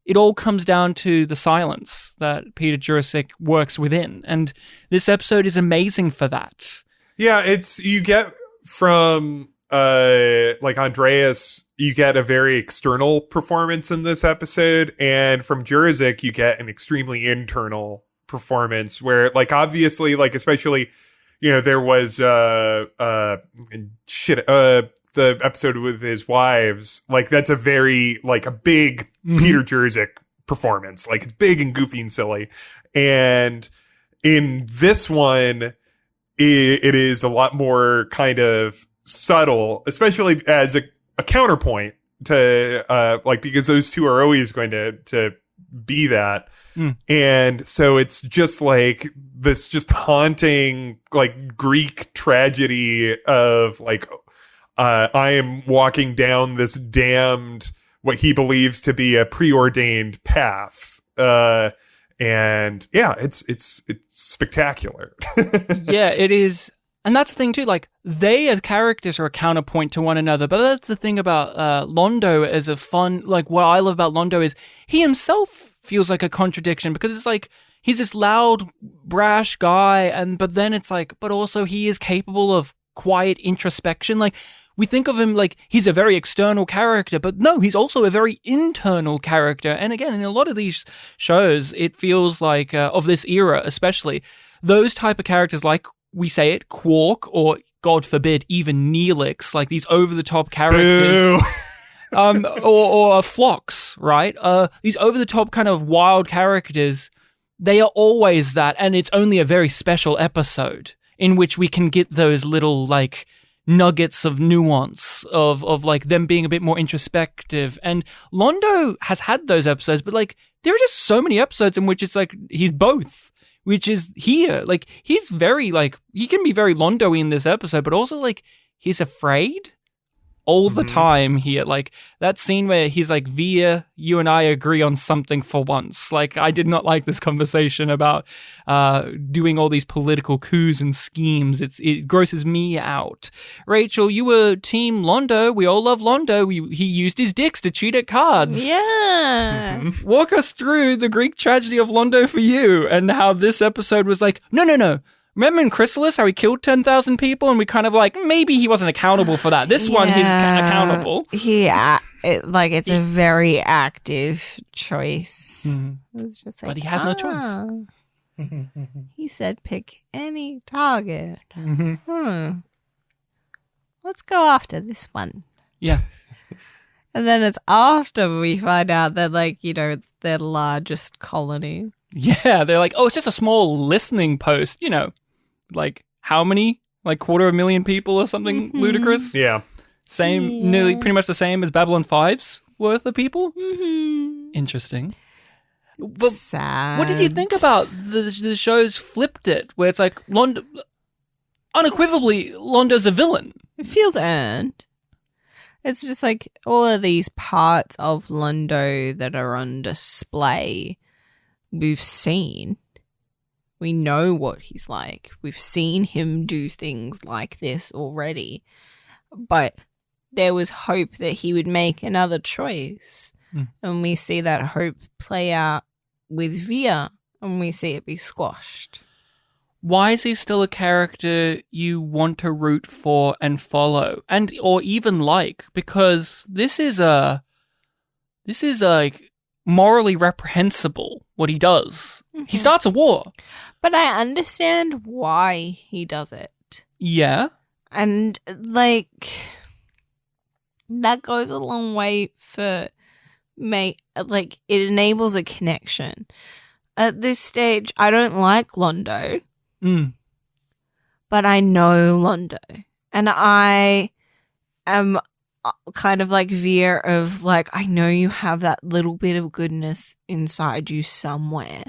it all comes down to the silence that Peter Jurasik works within. And this episode is amazing for that.
Yeah, you get from Andreas, you get a very external performance in this episode, and from Jurasik you get an extremely internal performance where, like, obviously, like, especially, there was the episode with his wives, like, that's a very, like, a big Peter Jurasik performance, like, it's big and goofy and silly. And in this one, it is a lot more kind of subtle, especially as a counterpoint to because those two are always going to be that. And so it's just like this just haunting, like, Greek tragedy of, like, I am walking down this damned, what he believes to be a preordained path. And yeah, it's spectacular.
Yeah, it is. And that's the thing too, like, they as characters are a counterpoint to one another, but that's the thing about Londo as a fun, like, what I love about Londo is he himself feels like a contradiction, because it's like, he's this loud, brash guy, but then it's like, but also he is capable of quiet introspection. Like, we think of him like he's a very external character, but no, he's also a very internal character. And again, in a lot of these shows, it feels like, of this era especially, those type of characters, like, we say it, Quark, or God forbid, even Neelix, like these over-the-top characters. or Phlox, right? These over-the-top kind of wild characters, they are always that, and it's only a very special episode in which we can get those little, like, nuggets of nuance of like them being a bit more introspective. And Londo has had those episodes, but, like, there are just so many episodes in which it's like he's both. Which is here. Like, he's very, like, he can be very Londo-y in this episode, but also, like, he's afraid all the time here. Like, that scene where he's like, Via, you and I agree on something for once. Like, I did not like this conversation about doing all these political coups and schemes. It grosses me out. Rachel, you were team Londo. We all love Londo. He used his dicks to cheat at cards.
Yeah.
Walk us through the Greek tragedy of Londo for you, and how this episode was like, no. Remember in Chrysalis how he killed 10,000 people, and we kind of like, maybe he wasn't accountable for that. This one, he's accountable.
Yeah, it's a very active choice. It's just like,
but he has no choice.
He said pick any target. Let's go after this one.
Yeah.
And then it's after we find out that, like, it's their largest colony.
Yeah, they're like, oh, it's just a small listening post, like, how many? Like, 250,000 people or something ludicrous?
Yeah.
Nearly pretty much the same as Babylon 5's worth of people? Interesting. But
sad.
What did you think about the show's flipped it, where it's like, unequivocally, Londo's a villain?
It feels earned. It's just like all of these parts of Londo that are on display we've seen. We know what he's like. We've seen him do things like this already. But there was hope that he would make another choice. And we see that hope play out with Via, and we see it be squashed.
Why is he still a character you want to root for and follow, or even like? Because this is like morally reprehensible what he does. He starts a war.
But I understand why he does it.
Yeah.
And, like, that goes a long way for it enables a connection. At this stage, I don't like Londo. But I know Londo. And I am kind of like Via of, like, I know you have that little bit of goodness inside you somewhere.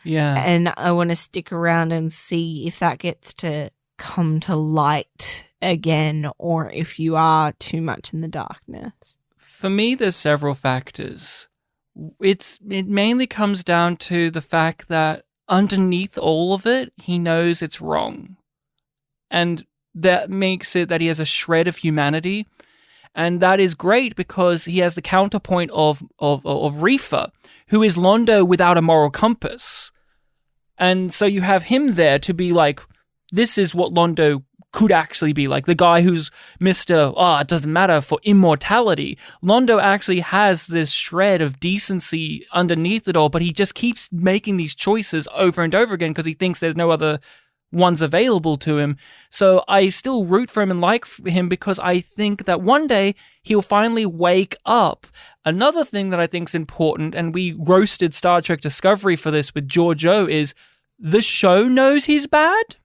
Yeah.
And I want to stick around and see if that gets to come to light again, or if you are too much in the darkness?
For me, there's several factors. It mainly comes down to the fact that underneath all of it, he knows it's wrong. And that makes it that he has a shred of humanity. And that is great because he has the counterpoint of Reefa, who is Londo without a moral compass. And so you have him there to be like, this is what Londo could actually be like. The guy who's Mr. It doesn't matter for immortality. Londo actually has this shred of decency underneath it all, but he just keeps making these choices over and over again because he thinks there's no other ones available to him. So I still root for him and like him because I think that one day he'll finally wake up. Another thing that I think is important, and we roasted Star Trek Discovery for this with George O, is the show knows he's bad.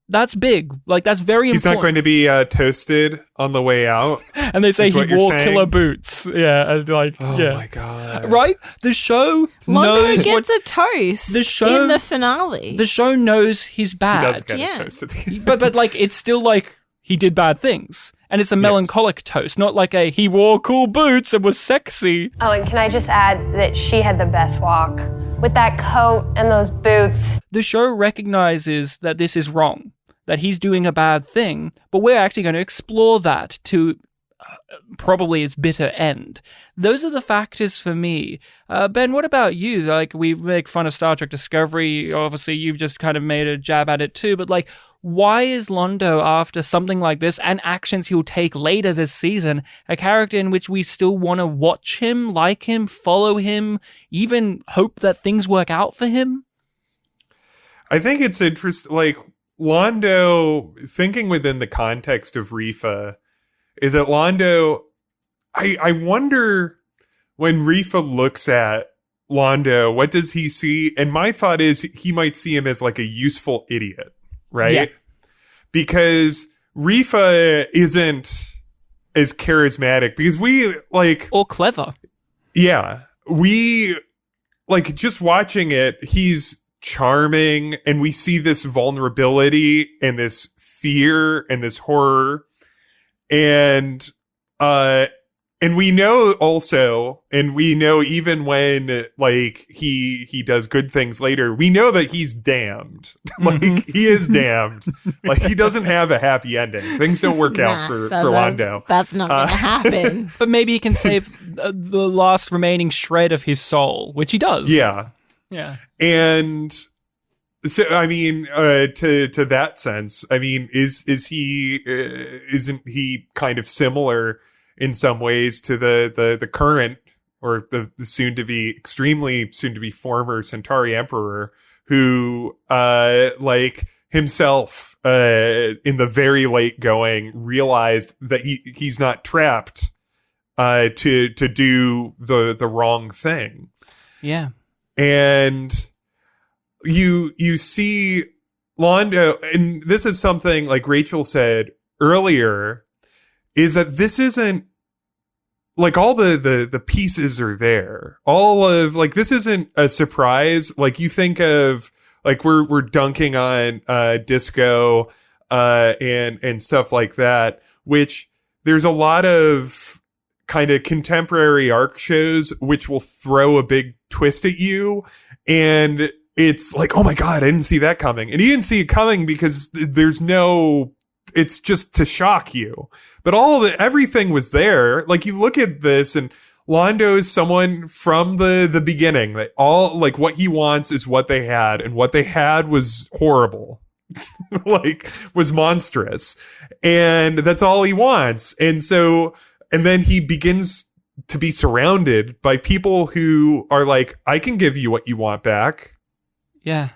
That's big. Like, that's very important.
He's not going to be toasted on the way out.
And they say he wore killer boots. Yeah, and like,
oh my God.
Right? The show knows
gets a toast in the finale.
The show knows he's bad.
He does get a toast at the end.
But like, it's still like, he did bad things. And it's a melancholic toast, not like he wore cool boots and was sexy.
Oh, and can I just add that she had the best walk with that coat and those boots.
The show recognizes that this is wrong, that he's doing a bad thing, but we're actually going to explore that to probably its bitter end. Those are the factors for me. Ben, what about you? Like, we make fun of Star Trek Discovery. Obviously, you've just kind of made a jab at it too, but like, why is Londo, after something like this and actions he'll take later this season, a character in which we still want to watch him, like him, follow him, even hope that things work out for him?
I think it's interesting, like, Londo, thinking within the context of Reefa, is that Londo, I wonder when Reefa looks at Londo, what does he see? And my thought is he might see him as like a useful idiot, right? Yeah. Because Reefa isn't as charismatic because we like...
Or clever.
Yeah. We, like, just watching it, he's charming and we see this vulnerability and this fear and this horror. And we know also, and we know even when like he does good things later, we know that he's damned. Like he is damned. Like he doesn't have a happy ending. Things don't work out for Londo.
That's not going to happen.
But maybe he can save the last remaining shred of his soul, which he does.
Yeah.
Yeah.
And so, I mean, to that sense, I mean, isn't he kind of similar in some ways to the current or the extremely soon to be former Centauri Emperor who, like himself, in the very late going realized that he's not trapped, to do the wrong thing.
Yeah.
And you see Londo, and this is something like Rachel said earlier, is that this isn't like all the pieces are there. All of like, this isn't a surprise. Like you think of like we're dunking on disco and stuff like that, which there's a lot of kind of contemporary arc shows which will throw a big twist at you, and it's like, oh my God, I didn't see that coming. And you didn't see it coming because it's just to shock you. But everything was there. Like you look at this and Londo is someone from the beginning that all like what he wants is what they had, and what they had was horrible. Like was monstrous. And that's all he wants. And then he begins to be surrounded by people who are like, I can give you what you want back.
Yeah.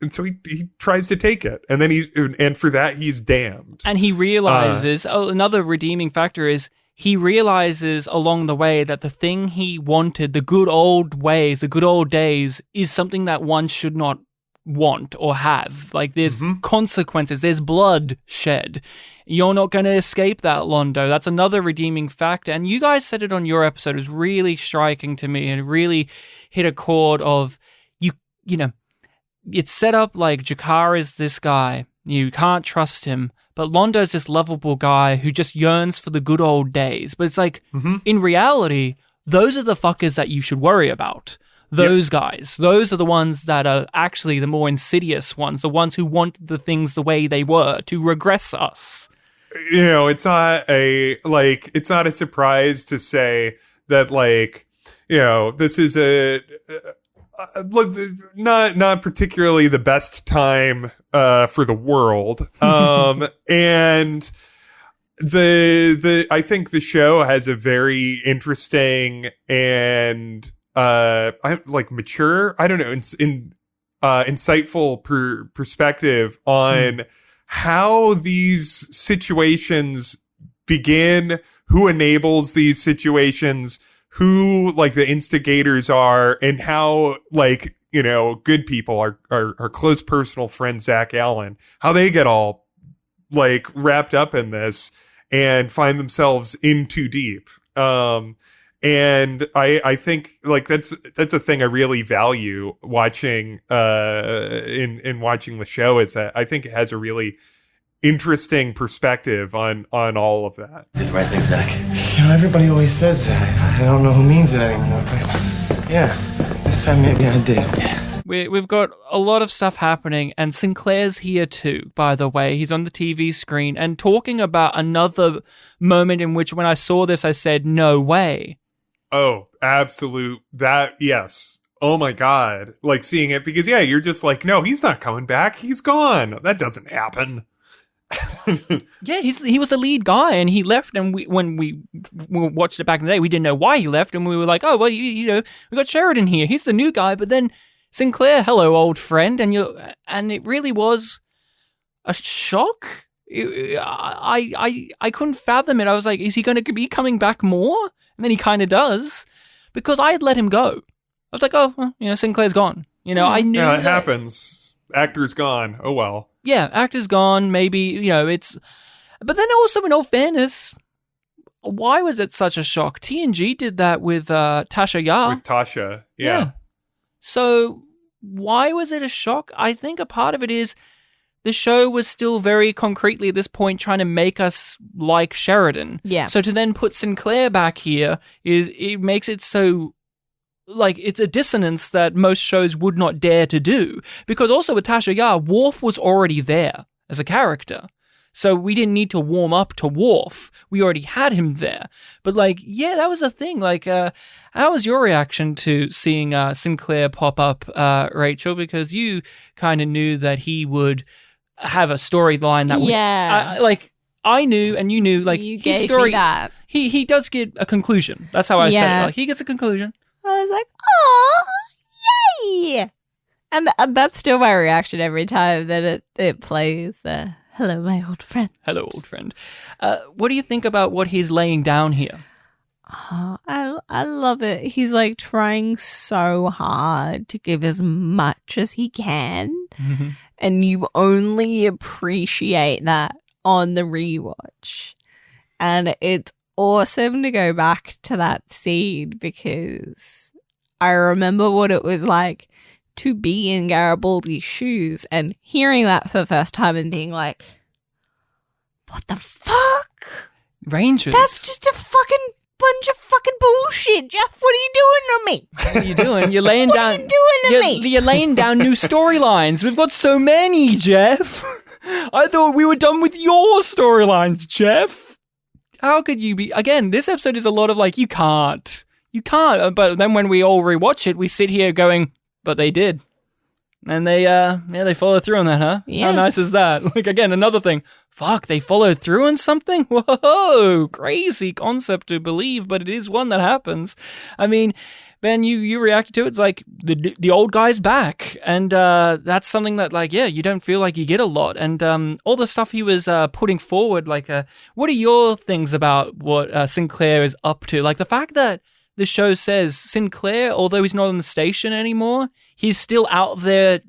And so he tries to take it. And then for that, he's damned.
And he realizes, another redeeming factor is he realizes along the way that the thing he wanted, the good old ways, the good old days, is something that one should not want or have. Like there's consequences, there's blood shed. You're not going to escape that, Londo. That's another redeeming factor. And you guys said it on your episode. It was really striking to me and really hit a chord of, you know, it's set up like Jakar is this guy. You can't trust him. But Londo's this lovable guy who just yearns for the good old days. But it's like, in reality, those are the fuckers that you should worry about. Those guys. Those are the ones that are actually the more insidious ones, the ones who want the things the way they were, to regress us.
You know, it's not a surprise to say that, like, you know, this is not particularly the best time for the world. And I think the show has a very interesting and mature, I don't know, insightful perspective on how these situations begin, who enables these situations, who like the instigators are, and how, like, you know, good people, our close personal friend Zach Allen, how they get all like wrapped up in this and find themselves in too deep. And I think like that's a thing I really value watching in watching the show, is that I think it has a really interesting perspective on all of that.
Did the right thing, Zach.
You know, everybody always says that. I don't know who means it anymore, but yeah, this time maybe I did.
We've got a lot of stuff happening, and Sinclair's here too, by the way. He's on the TV screen and talking about another moment in which, when I saw this, I said, no way.
Oh, absolute. That, yes. Oh my God. Like seeing it, because yeah, you're just like, no, he's not coming back. He's gone. That doesn't happen.
Yeah, he was the lead guy, and he left. And when we watched it back in the day, we didn't know why he left, and we were like, oh well, you know, we got Sheridan here. He's the new guy. But then Sinclair, hello, old friend, and it really was a shock. I couldn't fathom it. I was like, is he going to be coming back more? And then he kind of does, because I had let him go. I was like, oh, well, you know, Sinclair's gone. You know, I knew.
Yeah, it happens. Actor's gone. Oh well.
Yeah, actor's gone. Maybe, you know, it's. But then also, in all fairness, why was it such a shock? TNG did that with Tasha Yar.
With Tasha, yeah.
So why was it a shock? I think a part of it is the show was still very concretely at this point trying to make us like Sheridan.
Yeah.
So to then put Sinclair back here it makes it so, like, it's a dissonance that most shows would not dare to do. Because also with Tasha Yar, Worf was already there as a character. So we didn't need to warm up to Worf. We already had him there. But, like, yeah, that was a thing. Like, how was your reaction to seeing Sinclair pop up, Rachel? Because you kind of knew that he would have a storyline that would...
Yeah.
I knew, and you knew, like,
you
his
gave
story...
me that.
He does get a conclusion. That's how I said it. Like, he gets a conclusion.
I was like, oh, yay! And that's still my reaction every time that it plays the hello, my old friend.
Hello, old friend. What do you think about what he's laying down here?
Oh, I love it. He's like trying so hard to give as much as he can.
Mm-hmm.
And you only appreciate that on the rewatch. And it's awesome to go back to that scene, because I remember what it was like to be in Garibaldi's shoes and hearing that for the first time and being like, what the fuck?
Rangers.
That's just a fucking bunch of fucking bullshit, Jeff. What are you doing to me?
What are you doing? You're laying down.
What are you doing to me?
You're laying down new storylines. We've got so many, Jeff. I thought we were done with your storylines, Jeff. How could you be? Again, this episode is a lot of like, you can't. But then when we all rewatch it, we sit here going, but they did. And they followed through on that, huh?
Yeah.
How nice is that? Like, again, another thing. Fuck, they followed through on something? Whoa, crazy concept to believe, but it is one that happens. I mean, Ben, you reacted to it. It's like the old guy's back. And that's something that, like, yeah, you don't feel like you get a lot. And all the stuff he was putting forward, like, what are your things about what Sinclair is up to? Like, the fact that the show says Sinclair, although he's not on the station anymore, he's still out there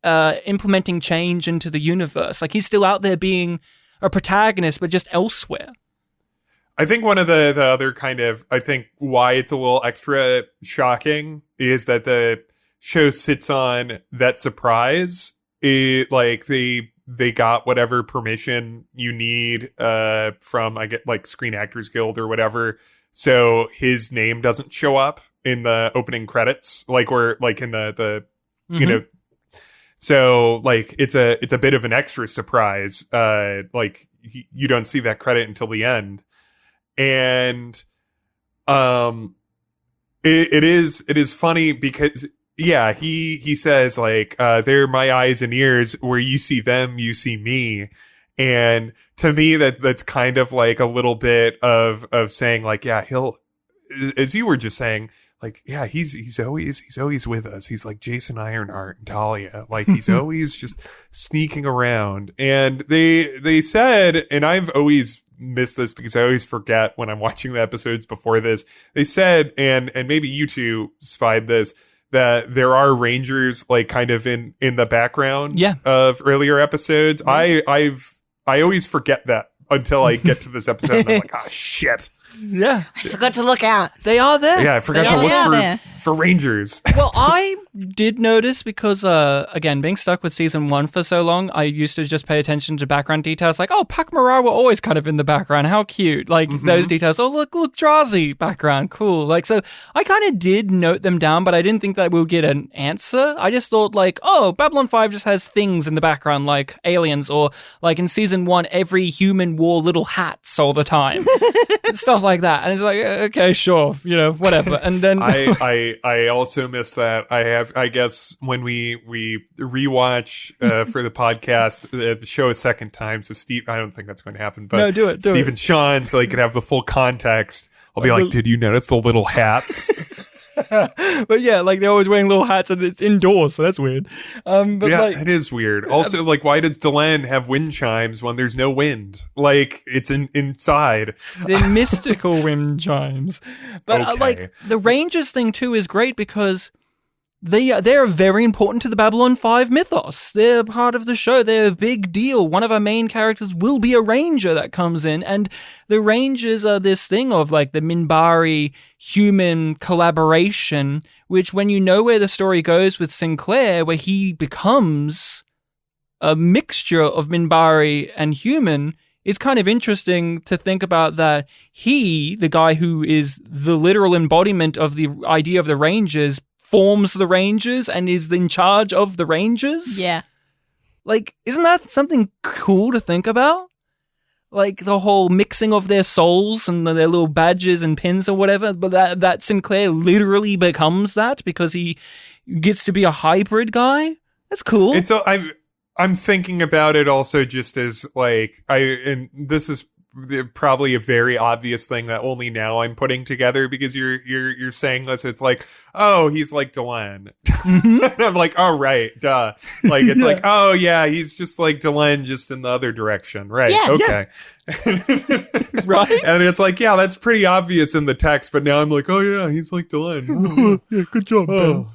implementing change into the universe. Like, he's still out there being a protagonist, but just elsewhere.
I think one of the other kind of, I think why it's a little extra shocking is that the show sits on that surprise. Like, they they got whatever permission you need from, I get like Screen Actors Guild or whatever, so his name doesn't show up in the opening credits, like, or like in the you know. So like it's a bit of an extra surprise. Like you don't see that credit until the end, and it is funny because he says like they're my eyes and ears, where you see them, you see me. And to me, that's kind of like a little bit of saying like, yeah, he'll, as you were just saying, like, yeah, he's always with us. He's like Jason Ironheart and Talia. Like he's always just sneaking around. And they said, and I've always missed this because I always forget when I'm watching the episodes before this. They said, and maybe you two spied this, that there are Rangers like kind of in the background of earlier episodes. I always forget that until I get to this episode and I'm like, oh shit.
Yeah.
I forgot to look out.
They are there.
Yeah, I forgot to look for Rangers.
Well, I did notice because, again, being stuck with season 1 for so long, I used to just pay attention to background details like, oh, Pak Mbryo were always kind of in the background. How cute. Like, those details. Oh, look, Drazi background. Cool. Like, so I kind of did note them down, but I didn't think that we'll get an answer. I just thought, like, oh, Babylon 5 just has things in the background, like aliens, or like in season 1, every human wore little hats all the time. Stuff like that. And it's like, okay, sure, you know, whatever. And then
I also miss that. I guess when we rewatch for the podcast the show a second time, so Steve, I don't think that's going to happen, but
no, do it.
Steve and Sean, so they could have the full context. I'll be like, did you notice the little hats?
But yeah, like they're always wearing little hats and it's indoors, so that's weird. But
yeah,
like,
it is weird. Also, like, why does Delenn have wind chimes when there's no wind? Like, it's inside.
They're mystical wind chimes. But
okay.
Like the Rangers thing too is great because they are very important to the Babylon 5 mythos. They're part of the show. They're a big deal. One of our main characters will be a ranger that comes in, and the Rangers are this thing of like the Minbari human collaboration, which when you know where the story goes with Sinclair, where he becomes a mixture of Minbari and human, it's kind of interesting to think about that he, the guy who is the literal embodiment of the idea of the Rangers, forms the Rangers and is in charge of the Rangers.
Yeah.
Like, isn't that something cool to think about? Like, the whole mixing of their souls and their little badges and pins or whatever, but that Sinclair literally becomes that because he gets to be a hybrid guy? That's cool.
I'm thinking about it also just as, like, and this is probably a very obvious thing that only now I'm putting together because you're saying this. It's like, oh, he's like Delenn. And I'm like, oh, right, duh. Like, it's like, oh yeah, he's just like Delenn, just in the other direction, right?
Yeah,
okay.
Right.
And it's like, yeah, that's pretty obvious in the text, but now I'm like, oh yeah, he's like Delenn.
Yeah, good job, Ben.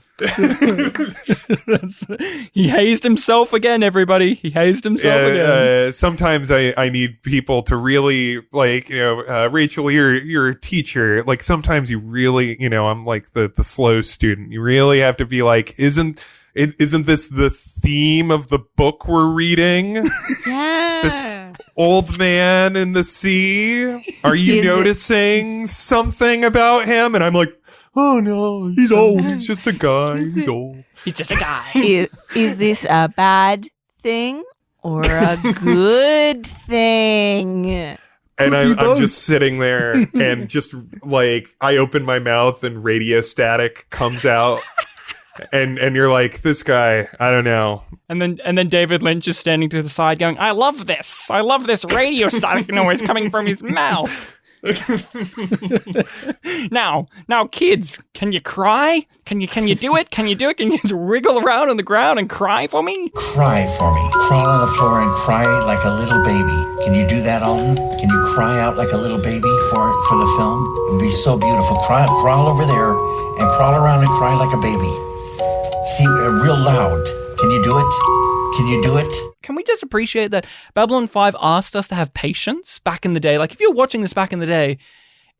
He hazed himself again, everybody. He hazed himself again.
Sometimes I need people to really, like, you know, Rachel, you're a teacher. Like, sometimes you really, you know, I'm like the slow student. You really have to be like, isn't this the theme of the book we're reading?
Yeah.
This old man in the sea. Are you noticing something about him? And I'm like, oh no, he's old. He's just a guy. He's old.
He's just a guy.
Is this a bad thing or a good thing?
And I'm just sitting there and just like, I open my mouth and radio static comes out. And you're like, this guy, I don't know.
And then David Lynch is standing to the side going, I love this radio static noise coming from his mouth. Now, kids, can you cry? Can you do it? Can you do it? Can you just wriggle around on the ground and cry for me?
Cry for me. Crawl on the floor and cry like a little baby. Can you do that, Alton? Can you cry out like a little baby for the film? It would be so beautiful. Crawl over there and crawl around and cry like a baby. See, real loud. Can you do it? Can you do it?
Can we just appreciate that Babylon 5 asked us to have patience back in the day? Like, if you're watching this back in the day,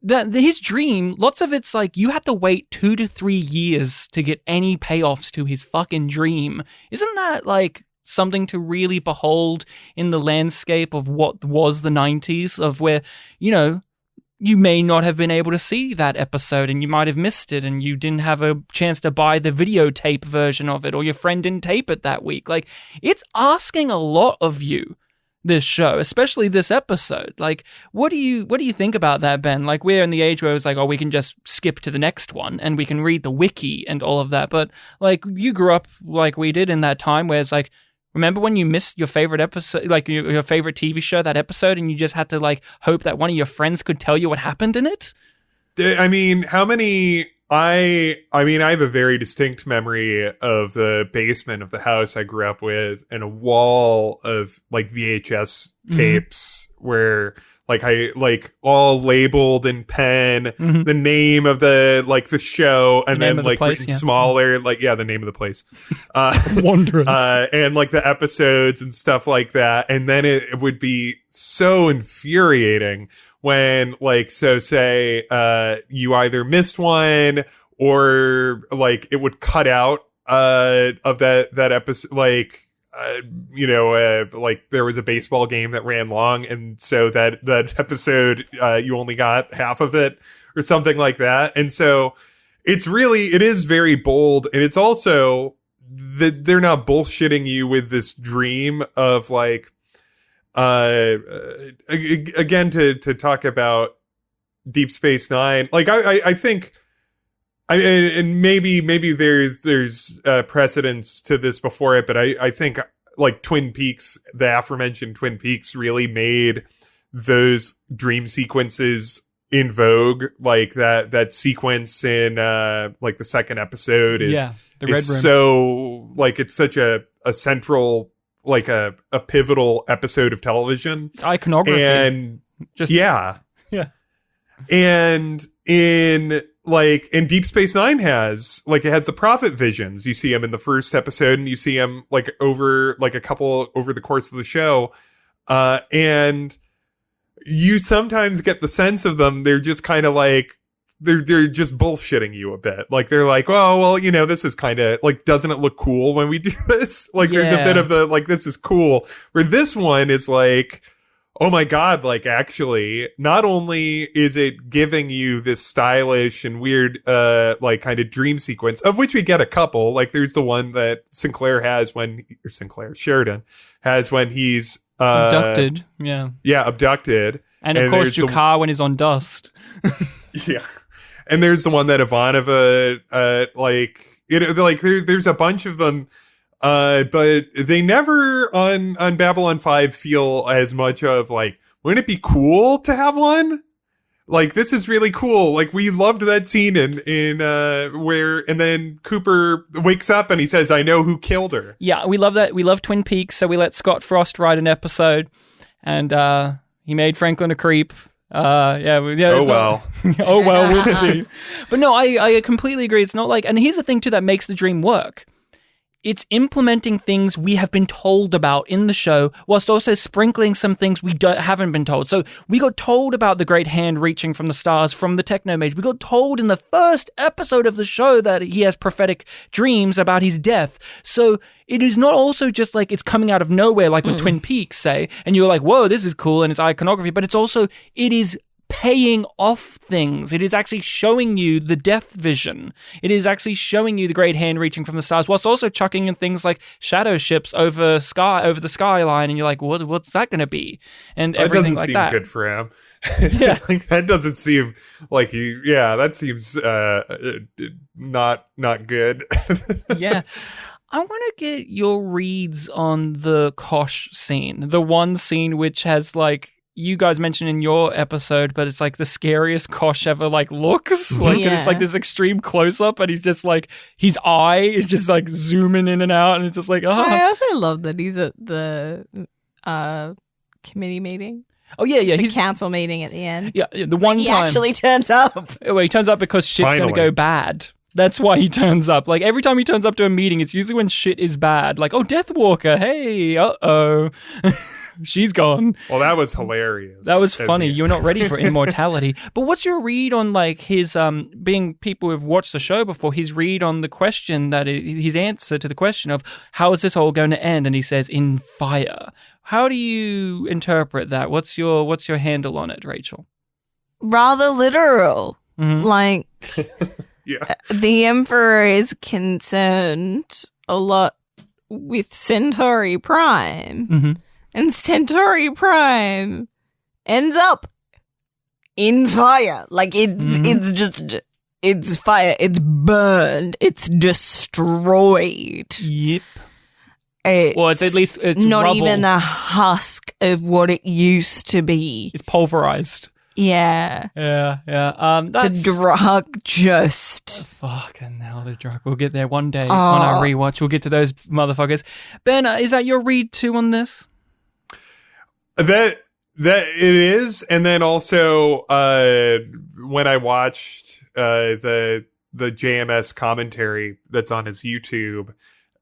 his dream, lots of it's like you had to wait 2 to 3 years to get any payoffs to his fucking dream. Isn't that, like, something to really behold in the landscape of what was the 90s, of where, you know, you may not have been able to see that episode and you might have missed it and you didn't have a chance to buy the videotape version of it, or your friend didn't tape it that week. Like, it's asking a lot of you, this show, especially this episode. Like, what do you think about that, Ben? Like, we're in the age where it's like, oh, we can just skip to the next one and we can read the wiki and all of that. But like, you grew up like we did in that time where it's like, remember when you missed your favorite episode, like your favorite TV show, that episode, and you just had to like hope that one of your friends could tell you what happened in it?
I mean, how many... I have a very distinct memory of the basement of the house I grew up with and a wall of like VHS tapes where like I like all labeled in pen, the name of the like the show, and then like written smaller, like the name of the place.
Wondrous.
And like the episodes and stuff like that. And then it would be so infuriating when like, so say you either missed one or like it would cut out of that episode, like like there was a baseball game that ran long, and so that episode you only got half of it or something like that. And so it is very bold, and it's also that they're not bullshitting you with this dream of like again to talk about Deep Space Nine. Like I think and maybe there's precedence to this before it, but I think like Twin Peaks, the aforementioned Twin Peaks, really made those dream sequences in vogue. Like that sequence in like the second episode is
the Red Room.
So like it's such a central, like a pivotal episode of television.
It's iconography.
And
just
and in Deep Space Nine it has the prophet visions. You see him in the first episode, and you see him like over like a couple over the course of the show. And you sometimes get the sense of them. They're just kind of like, they're just bullshitting you a bit. Like they're like, oh, well, this is kind of like, doesn't it look cool when we do this? Like there's a bit of the, like, this is cool. Where this one is like, oh my God, like actually, not only is it giving you this stylish and weird, like kind of dream sequence, of which we get a couple. Like there's the one that Sheridan has when he's
abducted.
Abducted.
And of course, Jakar when he's on dust.
Yeah. And there's the one that Ivanova, there's a bunch of them. But they never on Babylon 5 feel as much of like, wouldn't it be cool to have one? Like, this is really cool. Like, we loved that scene in where, and then Cooper wakes up and he says, I know who killed her.
Yeah, we love that. We love Twin Peaks, so we let Scott Frost write an episode, and he made Franklin a creep.
Oh well,
we'll see. But no, I completely agree. It's not like, and here's the thing too that makes the dream work. It's implementing things we have been told about in the show, whilst also sprinkling some things we haven't been told. So we got told about the great hand reaching from the stars from the Technomage. We got told in the first episode of the show that he has prophetic dreams about his death. So it is not also just like it's coming out of nowhere, like with Twin Peaks, say, and you're like, whoa, this is cool, and it's iconography, but it is paying off things. It is actually showing you the death vision. It is actually showing you the great hand reaching from the stars, whilst also chucking in things like shadow ships over the skyline, and you're like, what's that going to be? And everything like that.
That doesn't seem good for him.
Yeah.
Like, that doesn't seem like that seems not good.
Yeah. I want to get your reads on the Kosh scene, the one scene which has like, you guys mentioned in your episode, but it's like the scariest Kosh ever like looks. Like, it's like this extreme close up, and he's just like, his eye is just like zooming in and out, and it's just like, oh.
I also love that he's at the committee meeting.
Oh yeah,
the council meeting at the end.
Yeah, the one
he
time
actually turns up.
Well, he turns up because shit's going to go bad. That's why he turns up. Like, every time he turns up to a meeting, it's usually when shit is bad. Like, oh, Deathwalker, hey, uh-oh. She's gone.
Well, that was hilarious.
That was funny. You're not ready for immortality. But what's your read on, like, his, being people who've watched the show before, his read on the question his answer to the question of, how is this all going to end? And he says, in fire. How do you interpret that? What's your handle on it, Rachel?
Rather literal.
Mm-hmm.
Like,
yeah.
The Emperor is concerned a lot with Centauri Prime.
Mm-hmm.
And Centauri Prime ends up in fire. Like, it's fire. It's burned. It's destroyed.
Yep. It's
not
rubble.
even a husk of what it used to be.
It's pulverized.
Yeah.
Yeah.
The drug just...
Fucking hell, the drug. We'll get there one day on our rewatch. We'll get to those motherfuckers. Ben, is that your read too on this?
That it is, and then also when I watched the JMS commentary that's on his YouTube,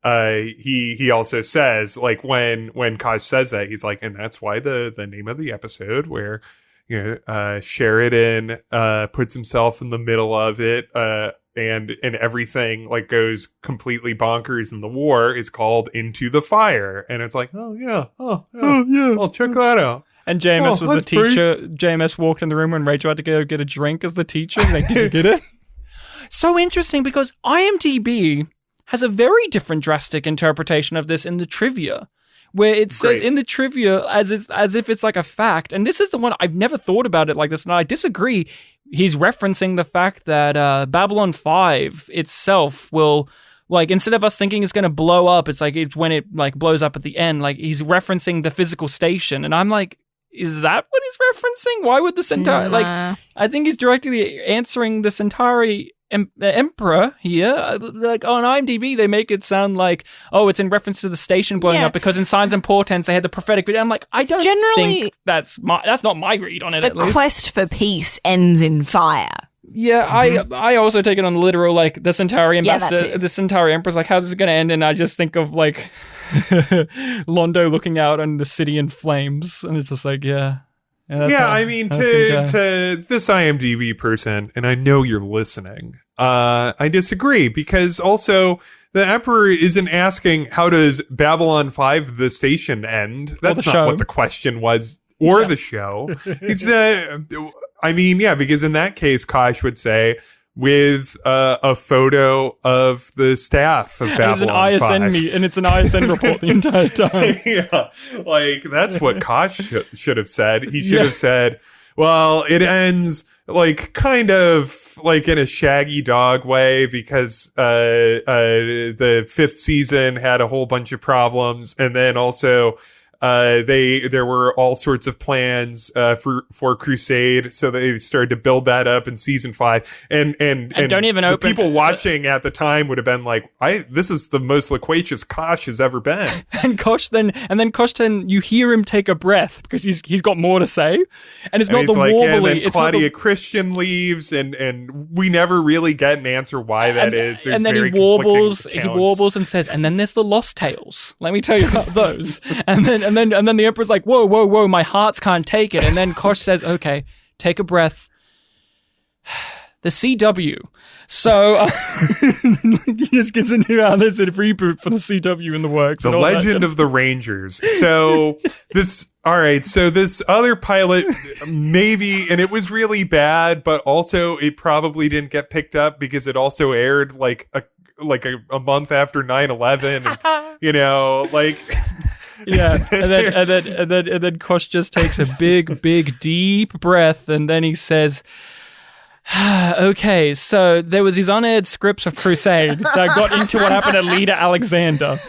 he also says, like, when Kosh says that, he's like, and that's why the name of the episode where Sheridan puts himself in the middle of it and everything like goes completely bonkers in the war is called Into the Fire. And it's like, oh yeah, I'll check that out.
And JMS was the teacher. JMS walked in the room when Rachel had to go get a drink as the teacher, and they didn't get it. So interesting, because IMDb has a very different drastic interpretation of this in the trivia, where it says in the trivia as if it's like a fact. And this is the one I've never thought about it like this, and I disagree. He's referencing the fact that Babylon 5 itself will, like, instead of us thinking it's going to blow up, it's when it like blows up at the end. Like, he's referencing the physical station, and I'm like, is that what he's referencing? Why would the Centauri... Like, I think he's directly answering the Centauri Emperor here. Like, on IMDb, they make it sound like, oh, it's in reference to the station blowing up, because in Signs and Portents, they had the prophetic video. I'm like, I don't think that's not my read on it, at least.
The quest for peace ends in fire.
Yeah, I also take it on literal, like, the Centauri ambassador, the Centauri Emperor's like, how's this going to end? And I just think of, like, Londo looking out on the city in flames, and it's just like, I mean, to this IMDb person, and I know you're listening, I disagree, because also the Emperor isn't asking, how does Babylon 5, the station, end? That's not what the question was, or the show. He's because in that case, Kosh would say, with a photo of the staff of Babylon 5. And it's an ISN report the entire time.
Yeah, like, that's what Kosh should have said. He should have said, well, it ends, like, kind of like in a Shaggy Dog way, because the 5th season had a whole bunch of problems, and then also there were all sorts of plans for Crusade, so they started to build that up in season 5, and
don't even
the people watching at the time would have been like, this is the most loquacious Kosh has ever been.
And Kosh then you hear him take a breath, because he's got more to say, and it's not the
like,
warbly.
And then Claudia Christian leaves, and we never really get an answer why that is. There's
and then
very
he warbles and says, and then there's the Lost Tales. Let me tell you about those. And then the Emperor's like, whoa, my hearts can't take it. And then Kosh says, okay, take a breath. The CW. So he just gets into how there's a reboot for the CW in the works.
The Legend of the Rangers. So this other pilot, maybe, and it was really bad, but also it probably didn't get picked up because it also aired like a month after 9/11, you know, like.
Yeah, and then Kosh just takes a big, deep breath, and then he says, okay, so there was these unaired scripts of Crusade that got into what happened at Leda Alexander.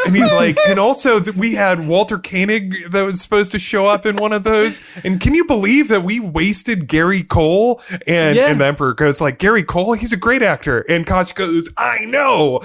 And he's like, and also we had Walter Koenig that was supposed to show up in one of those. And can you believe that we wasted Gary Cole? And the Emperor goes like, Gary Cole, he's a great actor. And Kosh goes, I know.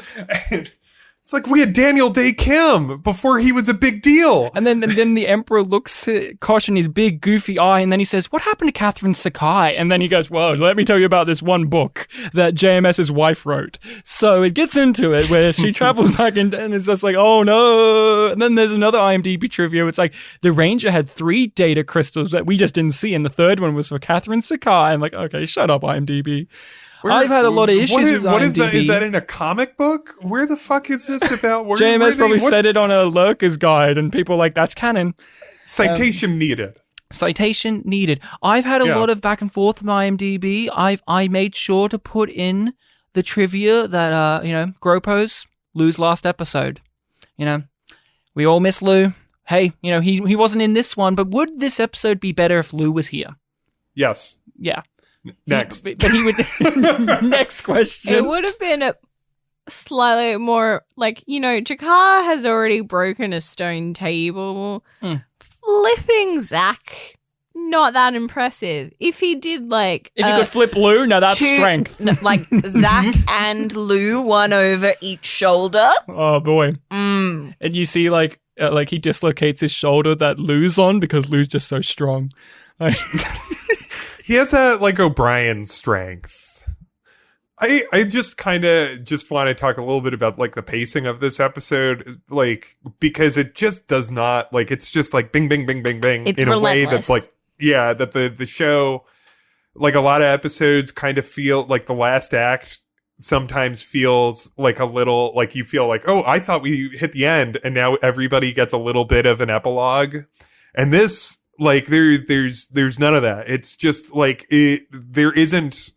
It's like we had Daniel Day Kim before he was a big deal.
And then the Emperor looks at Kosh in his big goofy eye, and then he says, what happened to Catherine Sakai? And then he goes, well, let me tell you about this one book that JMS's wife wrote. So it gets into it where she travels back and it's just like, oh no. And then there's another IMDb trivia. It's like the Ranger had 3 data crystals that we just didn't see, and the third one was for Catherine Sakai. I'm like, okay, shut up, IMDb. I've had a lot of issues with IMDb.
What is that? Is that in a comic book? Where the fuck is this about?
JMS probably said it on a Lurker's Guide, and people are like, that's canon.
Citation needed.
Citation needed. I've had a lot of back and forth on IMDb. I made sure to put in the trivia that, Gropos, Lou's last episode. We all miss Lou. Hey, he wasn't in this one, but would this episode be better if Lou was here?
Yes.
Yeah.
Next.
But he would. Next question.
It would have been a slightly more like, Jakar has already broken a stone table. Flipping Zach, not that impressive. If he did
if you could flip Lou, now that's strength.
Like Zach and Lou, one over each shoulder.
Oh boy. And you see he dislocates his shoulder that Lou's on because Lou's just so strong.
He has that O'Brien strength. I just kind of want to talk a little bit about the pacing of this episode, because it just does not it's just bing bing bing bing bing
it's
in
relentless.
a way that that the show a lot of episodes kind of feel the last act sometimes feels a little you feel oh, I thought we hit the end and now everybody gets a little bit of an epilogue, and this. There's none of that. It's just there isn't.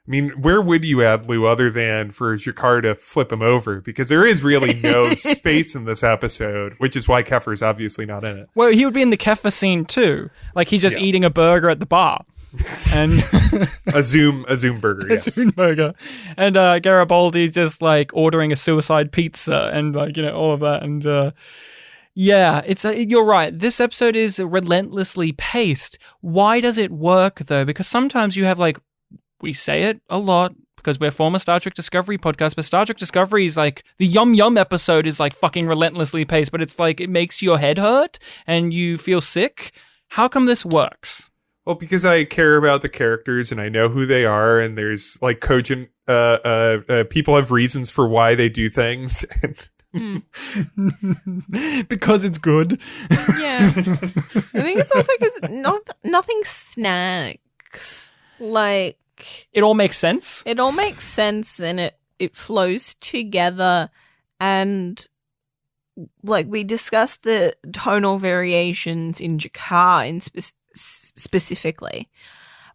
I mean, where would you add Lou other than for Jakar to flip him over? Because there is really no space in this episode, which is why Kefir's obviously not in it.
Well, he would be in the Kefir scene too. He's just eating a burger at the bar. And
a Zoom burger, yes.
A Zoom burger. And Garibaldi's just ordering a suicide pizza and all of that. And yeah, it's you're right. This episode is relentlessly paced. Why does it work though? Because sometimes you have we say it a lot because we're former Star Trek Discovery podcast, but Star Trek Discovery is the Yum Yum episode is fucking relentlessly paced, but it's it makes your head hurt and you feel sick. How come this works?
Well, because I care about the characters and I know who they are, and there's cogent people have reasons for why they do things.
Because it's good.
Yeah. I think it's also because nothing snags.
It all makes sense.
It all makes sense and it flows together. And we discussed the tonal variations in Jakar specifically.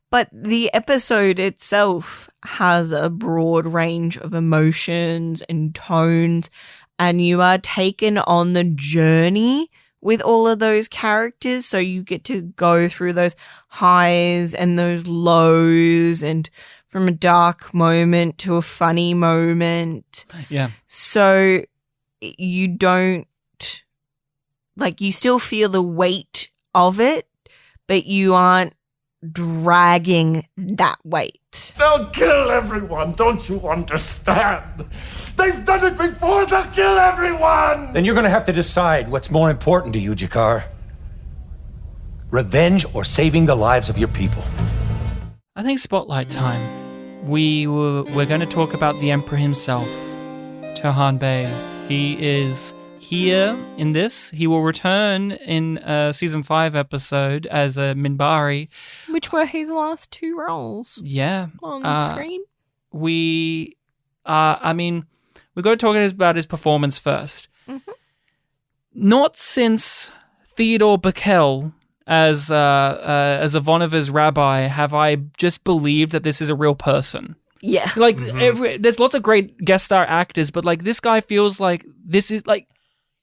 But the episode itself has a broad range of emotions and tones, and you are taken on the journey with all of those characters. So you get to go through those highs and those lows, and from a dark moment to a funny moment.
Yeah.
So you don't, you still feel the weight of it, but you aren't dragging that weight.
They'll kill everyone, don't you understand? They've done it before, they'll kill everyone!
Then you're gonna have to decide what's more important to you, Jakar. Revenge or saving the lives of your people.
I think spotlight time. We're going to talk about the Emperor himself, Turhan Bey. He is here in this. He will return in a season 5 episode as a Minbari,
which were his last 2 roles.
Yeah,
on screen.
We're going to talk about his performance first.
Mm-hmm.
Not since Theodore Backel as Ivanova's rabbi have I just believed that this is a real person.
Yeah.
There's lots of great guest star actors, but this guy feels like this is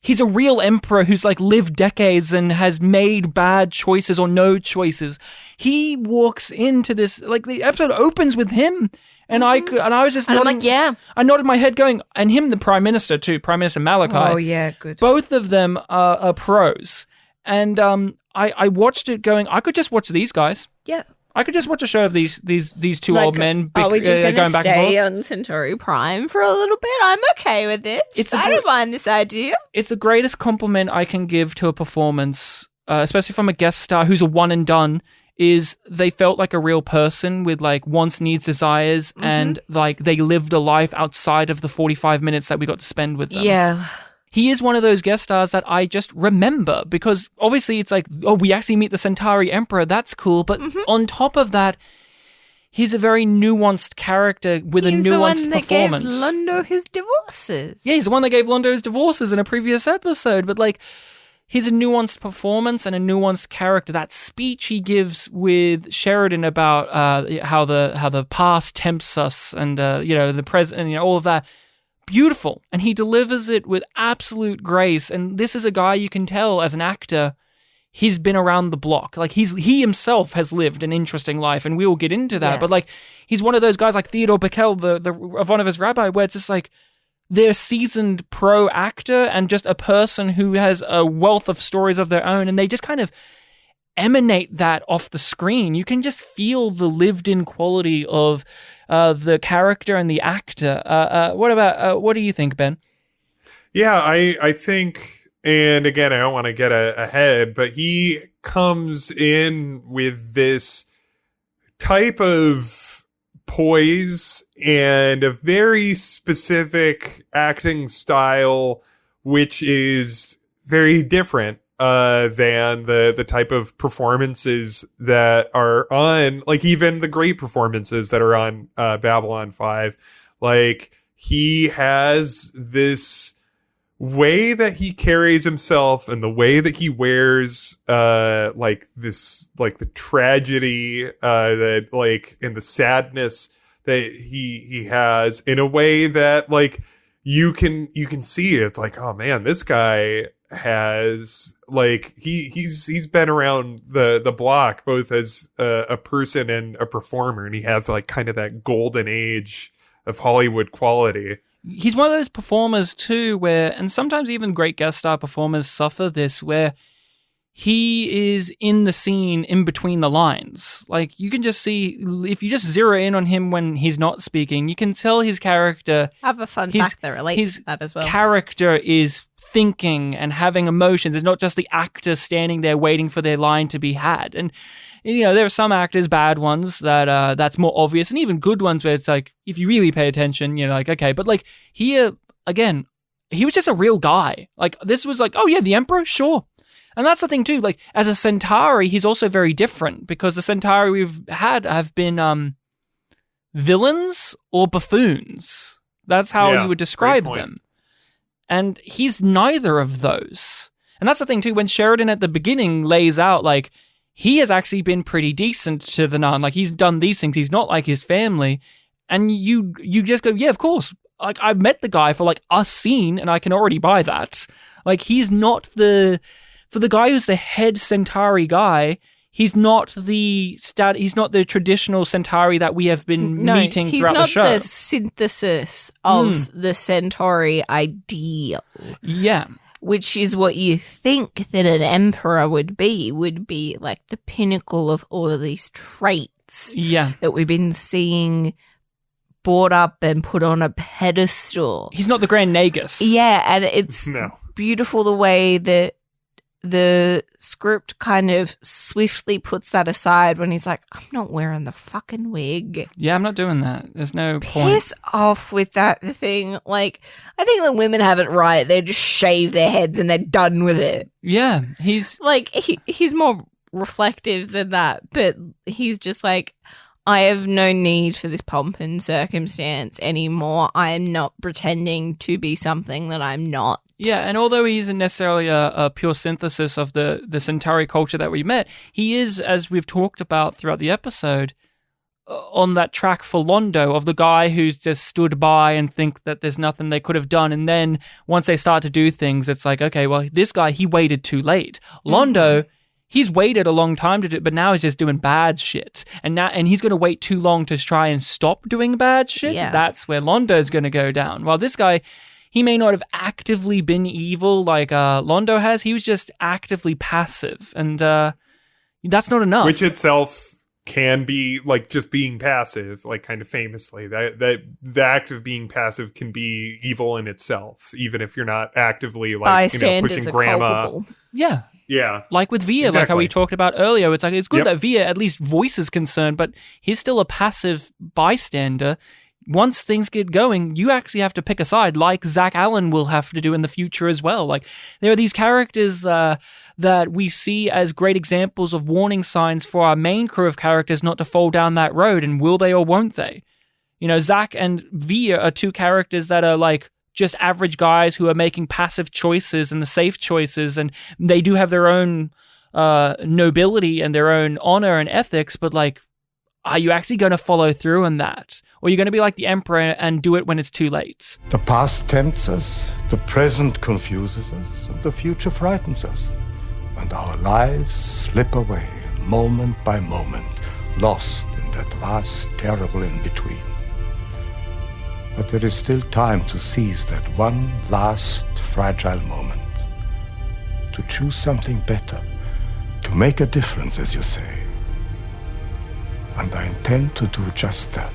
he's a real emperor who's lived decades and has made bad choices or no choices. He walks into this, the episode opens with him. And I was just nodding.
Yeah.
I nodded my head going, and him, the Prime Minister too, Prime Minister Malachi.
Oh yeah, good.
Both of them are pros. And I watched it going, I could just watch these guys.
Yeah.
I could just watch a show of these two old men
are we just
going back and forth.
stay on Centauri Prime for a little bit? I'm okay with this. I don't mind this idea.
It's the greatest compliment I can give to a performance, especially from a guest star who's a one and done, is they felt like a real person with like wants, needs, desires, and like they lived a life outside of the 45 minutes that we got to spend with them.
Yeah.
He is one of those guest stars that I just remember because obviously it's like, oh, we actually meet the Centauri Emperor. That's cool. But on top of that, he's a very nuanced character with a nuanced performance.
He's the one that gave Londo his divorces.
Yeah, he's the one that gave Londo his divorces in a previous episode. But like, he's a nuanced performance and a nuanced character. That speech he gives with Sheridan about how the past tempts us and the present and all of that. Beautiful, and he delivers it with absolute grace. And this is a guy you can tell as an actor, he's been around the block. Like he himself has lived an interesting life, and we will get into that. Yeah. But like he's one of those guys like Theodore Bickel, the Ivanov's rabbi, where it's just like they're seasoned pro actor and just a person who has a wealth of stories of their own, and they just kind of emanate that off the screen. You can just feel the lived-in quality of the character and the actor. What do you think, Ben?
Yeah, I think, and again, I don't want to get ahead, but he comes in with this type of poise and a very specific acting style, which is very different than the type of performances that are on, like even the great performances that are on Babylon 5. Like he has this way that he carries himself and the way that he wears like the tragedy that like and the sadness that he has in a way that like you can see it. It's like, oh man, this guy has like he's been around the block both as a person and a performer, and he has like kind of that golden age of Hollywood quality.
He's one of those performers too where, and sometimes even great guest star performers suffer this, where he is in the scene in between the lines. Like you can just see, if you just zero in on him when he's not speaking, you can tell his character.
I have a fun fact that relates to that as well.
His character is thinking and having emotions. It's not just the actor standing there waiting for their line to be had. And there are some actors, bad ones, that that's more obvious, and even good ones where it's like, if you really pay attention, you're like, okay. But like here, again, he was just a real guy. Like this was like, oh yeah, the Emperor, sure. And that's the thing too, like as a Centauri, he's also very different because the Centauri we've had have been villains or buffoons. That's how you would describe them. And he's neither of those. And that's the thing too, when Sheridan at the beginning lays out like, he has actually been pretty decent to the nun. Like he's done these things. He's not like his family. And you just go, yeah, of course. Like I've met the guy for like a scene and I can already buy that. Like he's not for the guy who's the head Centauri guy, he's not the traditional Centauri that we have been meeting throughout the show.
He's not the synthesis of the Centauri ideal.
Yeah.
Which is what you think that an emperor would be like the pinnacle of all of these traits that we've been seeing brought up and put on a pedestal.
He's not the Grand Nagus.
Yeah, and it's beautiful the way that the script kind of swiftly puts that aside when he's like, I'm not wearing the fucking wig.
Yeah, I'm not doing that. There's no point.
Piss off with that thing. Like, I think the women have it right. They just shave their heads and they're done with it.
Yeah, he's...
Like, he's more reflective than that, but he's just like, I have no need for this pomp and circumstance anymore. I am not pretending to be something that I'm not.
Yeah, and although he isn't necessarily a pure synthesis of the Centauri culture that we met, he is, as we've talked about throughout the episode, on that track for Londo of the guy who's just stood by and think that there's nothing they could have done. And then once they start to do things, it's like, okay, well, this guy, he waited too late. Londo, he's waited a long time to do it, but now he's just doing bad shit. And he's going to wait too long to try and stop doing bad shit. Yeah. That's where Londo's going to go down. While this guy... he may not have actively been evil like Londo has. He was just actively passive, and that's not enough.
Which itself can be like just being passive, like kind of famously that the act of being passive can be evil in itself, even if you're not actively like pushing grandma. Yeah.
Like with Via, like how we talked about earlier, it's like it's good that Via at least voices concerned, but he's still a passive bystander. Once things get going, you actually have to pick a side, like Zach Allen will have to do in the future as well. Like there are these characters that we see as great examples of warning signs for our main crew of characters not to fall down that road, and will they or won't they? You know, Zach and Via are two characters that are like just average guys who are making passive choices and the safe choices, and they do have their own nobility and their own honor and ethics, but like, are you actually going to follow through on that? Or are you going to be like the Emperor and do it when it's too late?
The past tempts us, the present confuses us, and the future frightens us. And our lives slip away, moment by moment, lost in that vast, terrible in-between. But there is still time to seize that one last fragile moment, to choose something better, to make a difference, as you say. And I intend to do just that.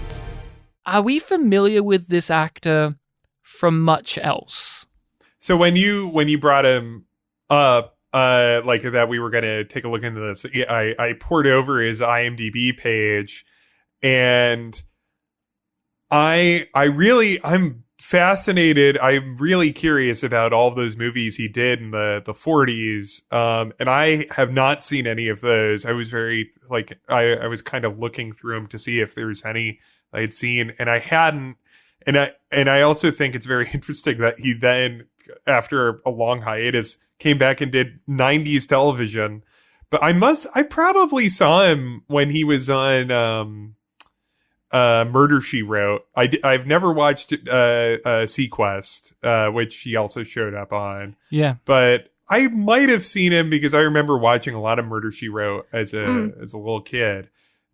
Are we familiar with this actor from much else?
So when you brought him up, like that we were going to take a look into this, I poured over his IMDb page, and I'm fascinated. I'm really curious about all of those movies he did in the 40s. And I have not seen any of those. I was very like, I was kind of looking through them to see if there's any I had seen, and I hadn't. And I also think it's very interesting that he then, after a long hiatus, came back and did 90s television. But I probably saw him when he was on, Murder, She Wrote. I've never watched Sequest, which he also showed up on.
Yeah,
but I might have seen him because I remember watching a lot of Murder, She Wrote as a little kid,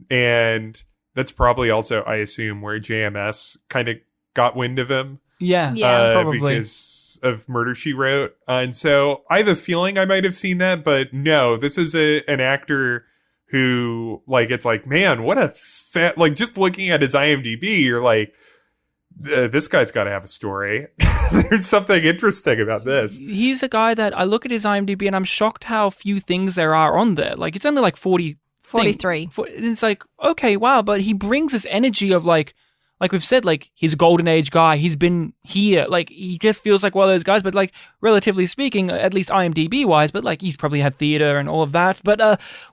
and that's probably also, I assume, where JMS kind of got wind of him.
Yeah, probably
because of Murder, She Wrote, and so I have a feeling I might have seen that. But no, this is an actor who, like, it's like, man, what a like, just looking at his IMDb, you're like, this guy's got to have a story. There's something interesting about this.
He's a guy that I look at his IMDb and I'm shocked how few things there are on there. Like, it's only like
43.
It's like, okay, wow, but he brings this energy of like we've said, like, he's a golden age guy. He's been here. Like, he just feels like one of those guys, but like, relatively speaking, at least IMDb wise, but like, he's probably had theater and all of that. But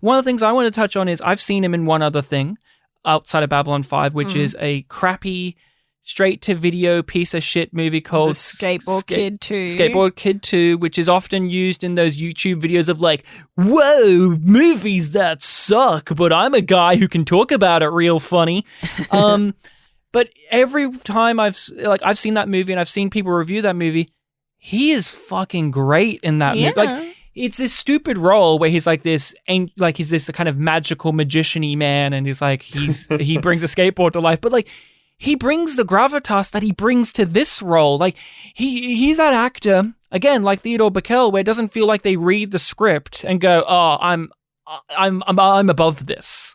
one of the things I want to touch on is I've seen him in one other thing outside of Babylon 5, which is a crappy, straight-to-video piece of shit movie called
Skateboard Kid 2.
Skateboard Kid 2, which is often used in those YouTube videos of like, whoa, movies that suck, but I'm a guy who can talk about it real funny. But every time I've seen that movie and I've seen people review that movie, he is fucking great in that movie. Like, it's this stupid role where he's like this, like, he's this kind of magical magician-y man, and he's like, he brings a skateboard to life, but like, he brings the gravitas that he brings to this role. Like, he's that actor, again, like Theodore Bickel, where it doesn't feel like they read the script and go, oh, I'm above this.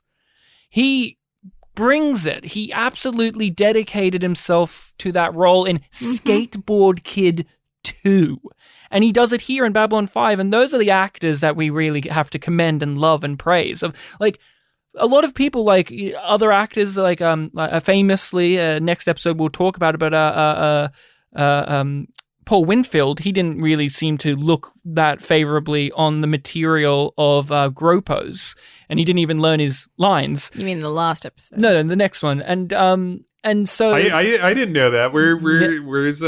He brings it. He absolutely dedicated himself to that role in Skateboard Kid 2. And he does it here in Babylon 5, and those are the actors that we really have to commend and love and praise. Of like, a lot of people, like other actors, like famously, next episode we'll talk about it, but Paul Winfield, he didn't really seem to look that favorably on the material of Gropos, and he didn't even learn his lines.
You mean the last episode?
No, the next one, and so
I didn't know that. Where's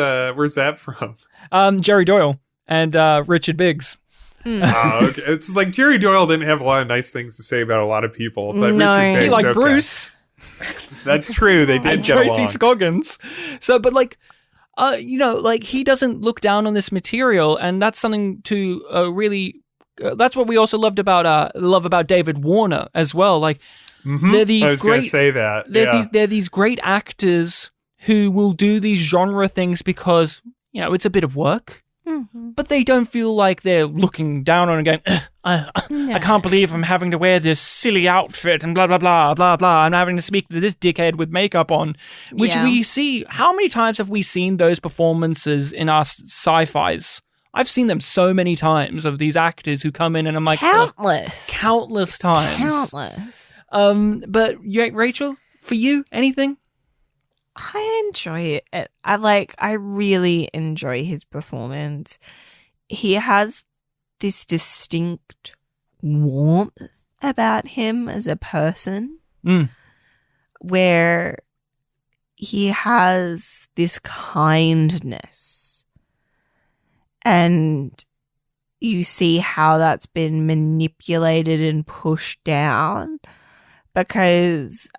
that from?
Jerry Doyle and Richard Biggs.
Oh, okay. It's like Jerry Doyle didn't have a lot of nice things to say about a lot of people. But
no,
Richard Biggs,
he liked Bruce.
That's true. They did
and
get
Tracy
along.
Scoggins. So, but like, like, he doesn't look down on this material, and that's something to really. That's what we also love about David Warner as well. Like, they're these
I was going to say that.
They're these great actors who will do these genre things because it's a bit of work. but they don't feel like they're looking down on it and going, I can't believe I'm having to wear this silly outfit and blah, blah, blah, blah, blah. I'm having to speak to this dickhead with makeup on, which we see. How many times have we seen those performances in our sci-fis? I've seen them so many times of these actors who come in and I'm like, countless times. But Rachel, for you, anything?
I enjoy it. I really enjoy his performance. He has this distinct warmth about him as a person, where he has this kindness, and you see how that's been manipulated and pushed down. Because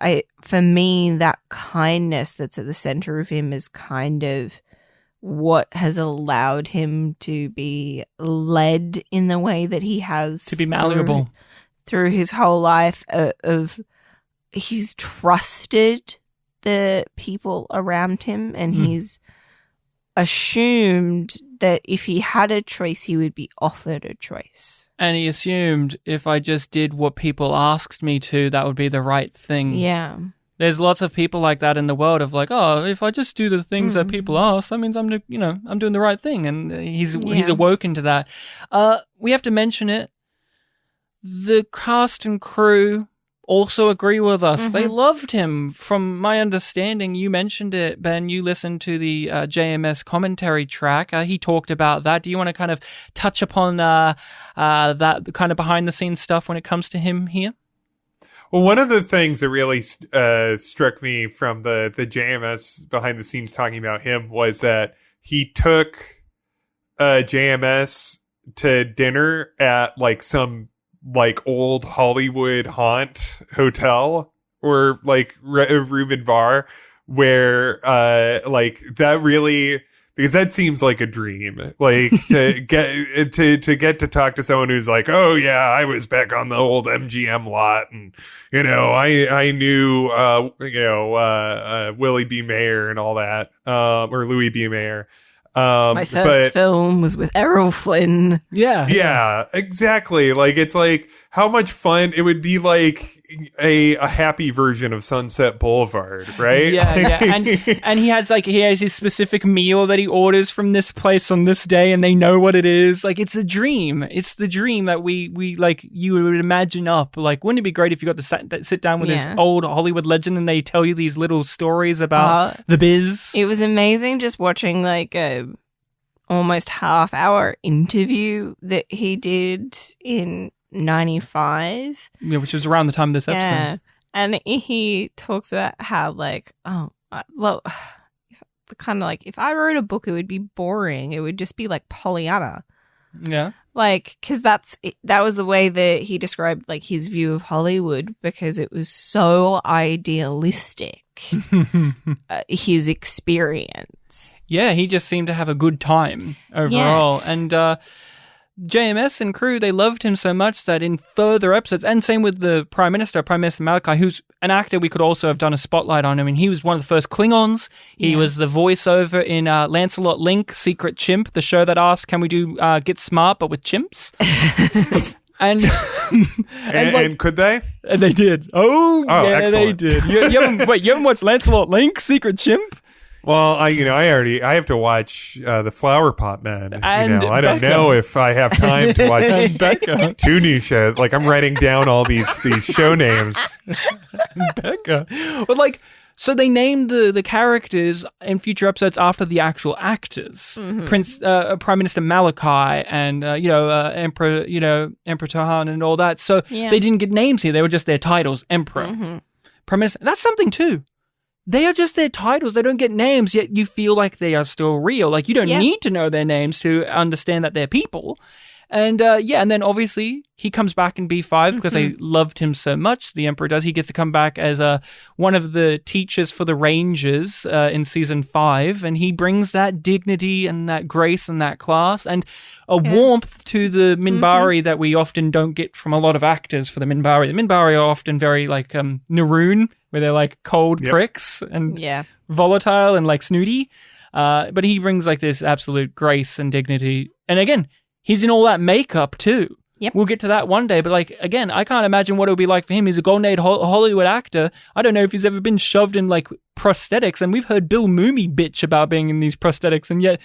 for me, that kindness that's at the center of him is kind of what has allowed him to be led in the way that he has,
to be malleable
through his whole life. He's trusted the people around him, and he's assumed that if he had a choice, he would be offered a choice.
And he assumed if I just did what people asked me to, that would be the right thing.
Yeah.
There's lots of people like that in the world of like, oh, if I just do the things that people ask, that means I'm doing the right thing. And he's awoken to that. We have to mention it. The cast and crew also agree with us. They loved him. From my understanding, you mentioned it, Ben, you listened to the JMS commentary track. He talked about that. Do you want to kind of touch upon that kind of behind the scenes stuff when it comes to him here?
Well, one of the things that really struck me from the JMS behind the scenes talking about him was that he took JMS to dinner at like some like old Hollywood haunt hotel or like room and bar where like that really, because that seems like a dream, like to get to talk to someone who's like, oh yeah, I was back on the old MGM lot, and I knew Willie B. Mayer and all that, or Louis B. Mayer.
My first film was with Errol Flynn.
Yeah, exactly. Like, it's like how much fun it would be, like a happy version of Sunset Boulevard, right?
Yeah. And he has his specific meal that he orders from this place on this day, and they know what it is. Like, it's a dream. It's the dream that we like you would imagine up. Like, wouldn't it be great if you got to sit down with this old Hollywood legend and they tell you these little stories about the biz?
It was amazing just watching like a almost half-hour interview that he did in 95.
Yeah, which was around the time of this episode.
Yeah. And he talks about how like, if I wrote a book, it would be boring. It would just be like Pollyanna.
Yeah.
Like, because that was the way that he described like his view of Hollywood, because it was so idealistic, his experience.
Yeah, he just seemed to have a good time overall. Yeah. And JMS and crew, they loved him so much that in further episodes, and same with the Prime Minister Malachi, who's an actor we could also have done a spotlight on. I mean, he was one of the first Klingons. He was the voiceover in Lancelot Link, Secret Chimp, the show that asked, can we do Get Smart, but with chimps? and
could they?
And they did. Oh yeah,
excellent.
They did. You haven't watched Lancelot Link, Secret Chimp?
Well, I have to watch the Flower Pot Men.
And
I don't know if I have time to watch two new shows. Like, I'm writing down all these show names.
Becca. But like, so they named the characters in future episodes after the actual actors. Prime Minister Malachi and Emperor Tohan and all that. So they didn't get names here. They were just their titles. Emperor, Prime Minister. That's something too. They are just their titles. They don't get names, yet you feel like they are still real. Like, you don't need to know their names to understand that they're people. And and then obviously he comes back in B5 because they loved him so much. The Emperor does. He gets to come back as one of the teachers for the Rangers in season 5, and he brings that dignity and that grace and that class and a warmth to the Minbari that we often don't get from a lot of actors for the Minbari. The Minbari are often very like Naroon, where they're like cold pricks and volatile and like snooty. But he brings like this absolute grace and dignity. And again, he's in all that makeup too.
Yep.
We'll get to that one day. But like, again, I can't imagine what it would be like for him. He's a Golden Age Hollywood actor. I don't know if he's ever been shoved in like prosthetics. And we've heard Bill Mumy bitch about being in these prosthetics. And yet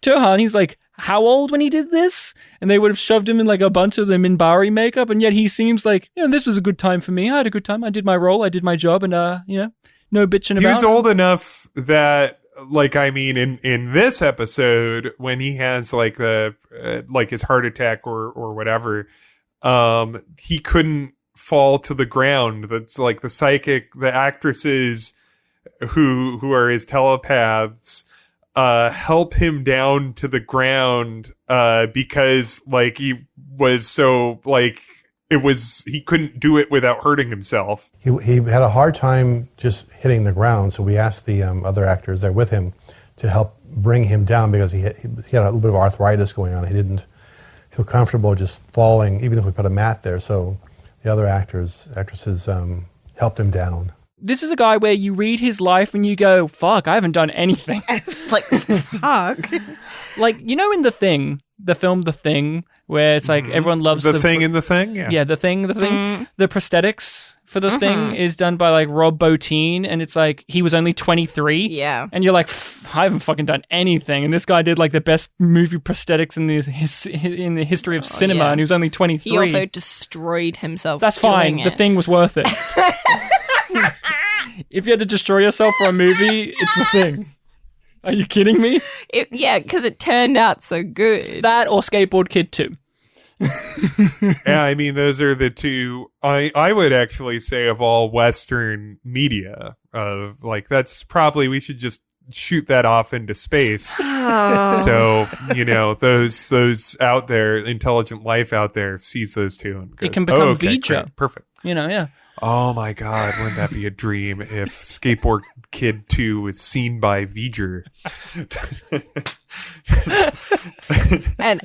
Turhan, he's like, how old when he did this? And they would have shoved him in like a bunch of the Mbryo makeup. And yet he seems like, this was a good time for me. I had a good time. I did my role. I did my job. And, no bitching about it.
He was old enough that, like, I mean, in this episode, when he has like the like his heart attack or whatever, he couldn't fall to the ground. That's like the actresses who are his telepaths help him down to the ground because like he was so like he couldn't do it without hurting himself.
He had a hard time just hitting the ground, so we asked the other actors there with him to help bring him down because he had a little bit of arthritis going on. He didn't feel comfortable just falling, even if we put a mat there. So the other actresses helped him down.
This is a guy where you read his life and you go, fuck, I haven't done anything.
Like, fuck.
Like, in the film The Thing, where it's like everyone loves
the thing in The Thing?
Yeah, The Thing. The prosthetics for The Thing is done by like Rob Bottin, and it's like he was only 23.
Yeah.
And you're like, I haven't fucking done anything. And this guy did like the best movie prosthetics in the history of cinema, and he was only 23.
He also destroyed himself.
That's fine. The Thing was worth it. If you had to destroy yourself for a movie, it's The Thing. Are you kidding me?
Because it turned out so good.
That or Skateboard Kid 2.
Yeah, I mean, those are the two. I would actually say of all Western media, that's probably, we should just shoot that off into space. So, those out there, intelligent life out there sees those two and goes,
it can become Vija.
Great, perfect.
Yeah.
Oh my God, wouldn't that be a dream if Skateboard Kid 2 was seen by V'ger?
And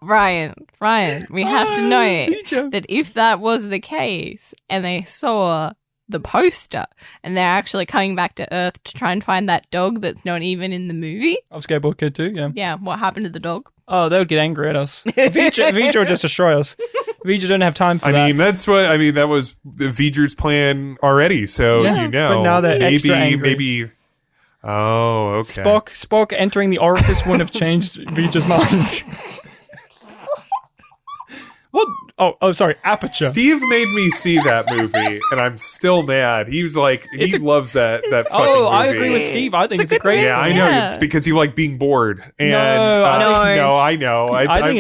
Ryan, we have to know that if that was the case and they saw the poster and they're actually coming back to Earth to try and find that dog that's not even in the movie.
Of Skateboard Kid 2, yeah.
Yeah, what happened to the dog?
Oh, they would get angry at us. V'ger would just destroy us. V'ger don't have time for that.
I mean, that was V'ger's plan already, so
but now they're extra angry.
Maybe. Oh, okay.
Spock entering the orifice wouldn't have changed V'ger's mind. What? Oh, sorry, Aperture.
Steve made me see that movie, and I'm still mad. He was like, he loves that fucking movie.
Oh, I agree with Steve. I think it's a great.
Yeah, I know. Yeah. It's because you like being bored. And no, I know.
I think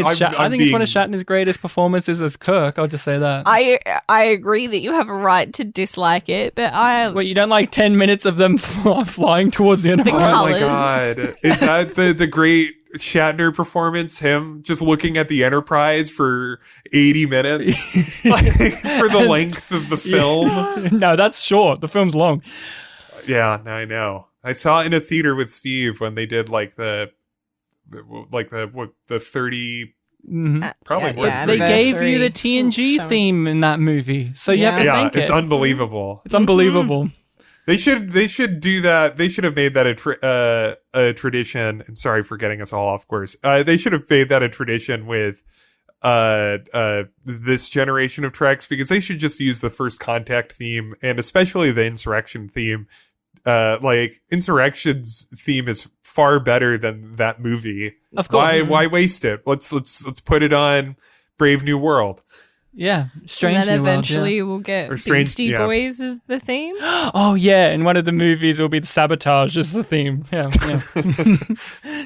it's one of Shatner's greatest performances as Kirk. I'll just say that.
I agree that you have a right to dislike it, but
Wait, you don't like 10 minutes of them flying towards the Enterprise?
Oh my God, is that the great Shatner performance, him just looking at the Enterprise for 80 minutes for the length of the film?
No, that's short. The film's long.
Yeah, I know. I saw it in a theater with Steve when they did like the 30 probably more than
they gave you the TNG theme in that movie, so you have to thank it.
It's unbelievable.
It's unbelievable.
They should do that. They should have made that a tradition. And sorry for getting us all off course. They should have made that a tradition with this generation of Treks, because they should just use the First Contact theme, and especially the Insurrection theme. Like Insurrection's theme is far better than that movie.
Of course.
Why waste it? Let's put it on Brave New World.
Yeah, Strange
and then
New World,
eventually we'll get Beastie Boys as the theme.
Oh yeah, in one of the movies it'll be the Sabotage as the theme. Yeah.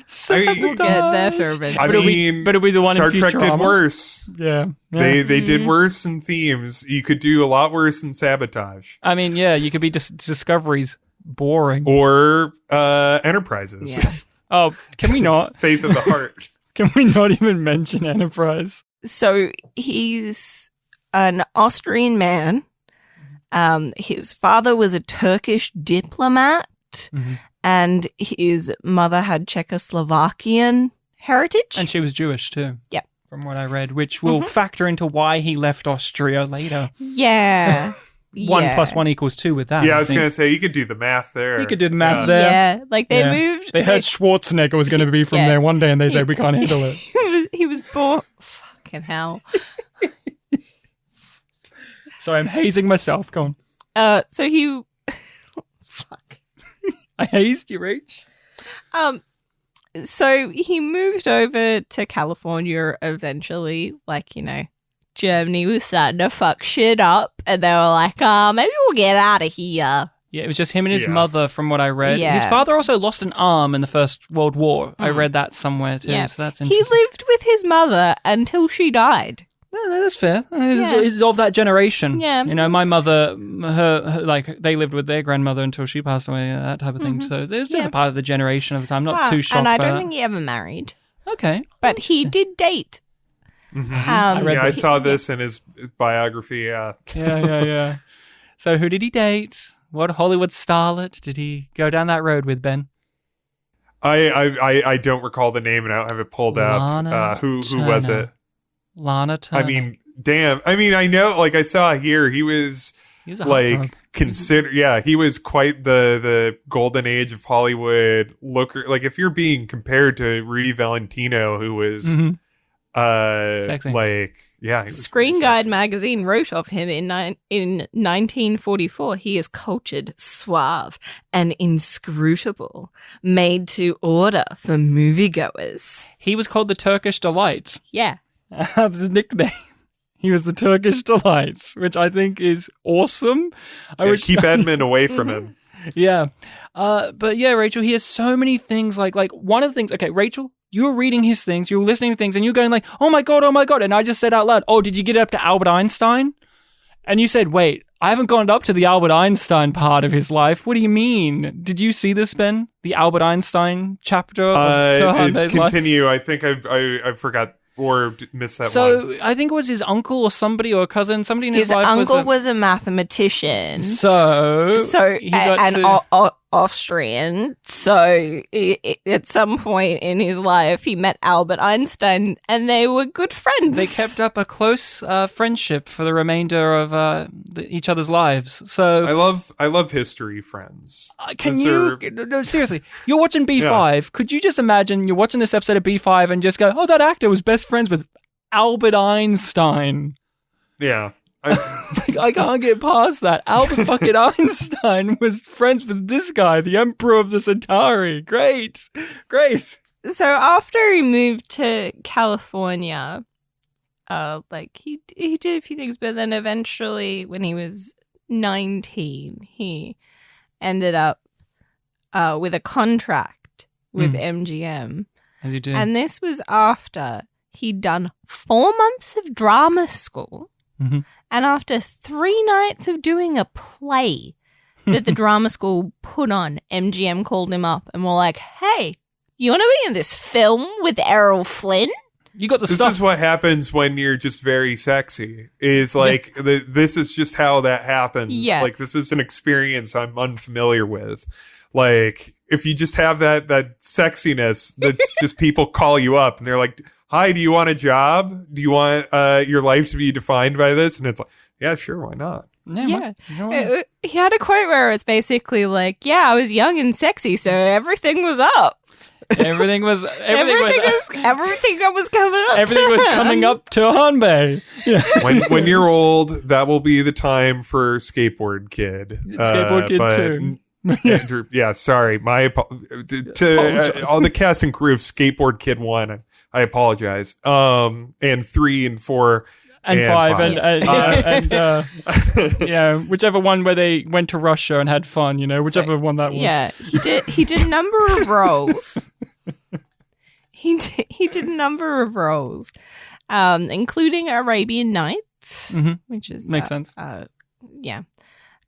Sabotage.
We'll get there for a bit.
But it'll be the one Star in Trek did worse.
Yeah.
They did worse in themes. You could do a lot worse in Sabotage.
I mean, yeah, you could be Discovery's boring.
Or Enterprises.
Yeah.
Oh, can we not?
Faith of the Heart.
Can we not even mention Enterprise?
So he's an Austrian man. His father was a Turkish diplomat, and his mother had Czechoslovakian heritage.
And she was Jewish too.
Yep.
From what I read, which will factor into why he left Austria later.
Yeah.
1 + 1 = 2 with that.
Yeah, I was going to say, you could do the math there.
You could do the math there.
Yeah, like they moved.
They heard Schwarzenegger was going to be from there one day, and they said, we can't handle it.
He was born. Fucking hell.
So I'm hazing myself. Go
on. So he... Fuck.
I hazed you, Rach.
So he moved over to California eventually, like, you know, Germany was starting to fuck shit up, and they were like, maybe we'll get out of here.
Yeah, it was just him and his mother, from what I read. Yeah. His father also lost an arm in the First World War. I read that somewhere, too, so that's interesting.
He lived with his mother until she died.
No, that's fair. He's of that generation.
Yeah.
You know, my mother, her like, they lived with their grandmother until she passed away, that type of thing. So it was just a part of the generation of the time. Not too shocked
and I
by
don't
that.
think he ever married.
Okay.
But he did date.
I saw this in his biography,
Yeah. So who did he date? What Hollywood starlet did he go down that road with, Ben?
I don't recall the name, and I don't have it pulled up. Who was it?
Lana Turner.
I mean, damn. I mean, I know, like, I saw here, he was like, he was quite the golden age of Hollywood looker. Like, if you're being compared to Rudy Valentino, who was,
sexy.
like, yeah.
Screen Guide magazine wrote of him in 1944. He is cultured, suave, and inscrutable, made to order for moviegoers.
He was called the Turkish Delight.
Yeah.
That was his nickname. He was the Turkish Delight, which I think is awesome.
Keep Edmund away from him.
Yeah. But yeah, Rachel, he has so many things. Like one of the things, okay, Rachel, you were reading his things, you were listening to things, and you're going like, oh my God. And I just said out loud, oh, did you get up to Albert Einstein? And you said, wait, I haven't gone up to the Albert Einstein part of his life. What do you mean? Did you see this, Ben? The Albert Einstein chapter of Turhanbe's life?
Continue. I think I forgot. Or missed that one.
So I think it was his uncle or somebody or a cousin. Somebody in his life
was a mathematician.
So
he got Austrian. So at some point in his life, he met Albert Einstein, and they were good friends.
They kept up a close friendship for the remainder of each other's lives. So
I love history friends.
No, seriously, you're watching B5. Yeah. Could you just imagine you're watching this episode of B5 and just go, oh, that actor was best friends with Albert Einstein?
Yeah.
I can't get past that. Albert fucking Einstein was friends with this guy, the Emperor of the Centauri. Great.
So after he moved to California, he did a few things, but then eventually when he was 19, he ended up with a contract with MGM.
As you do.
And this was after he'd done 4 months of drama school.
Mm-hmm.
And after 3 nights of doing a play that the drama school put on, MGM called him up and were like, hey, you want to be in this film with Errol Flynn?
You got the
stuff. This is what happens when you're just very sexy. Is like, this is just how that happens.
Yeah.
Like, this is an experience I'm unfamiliar with. Like, if you just have that sexiness, that's just people call you up and they're like, hi, do you want a job? Do you want your life to be defined by this? And it's like, yeah, sure, why not?
Yeah. He had a quote where it's basically like, yeah, I was young and sexy, so everything was up.
Everything was coming
up.
Everything was coming up to Hanbei. Yeah.
When you're old, that will be the time for Skateboard Kid.
Skateboard Kid 2.
Yeah, sorry. To all the cast and crew of Skateboard Kid 1, I apologize. And 3 and 4
and 5 and whichever one where they went to Russia and had fun, whichever one that was.
Yeah, he did a number of roles. He did a number of roles, including Arabian Nights, which is
makes sense.
Yeah,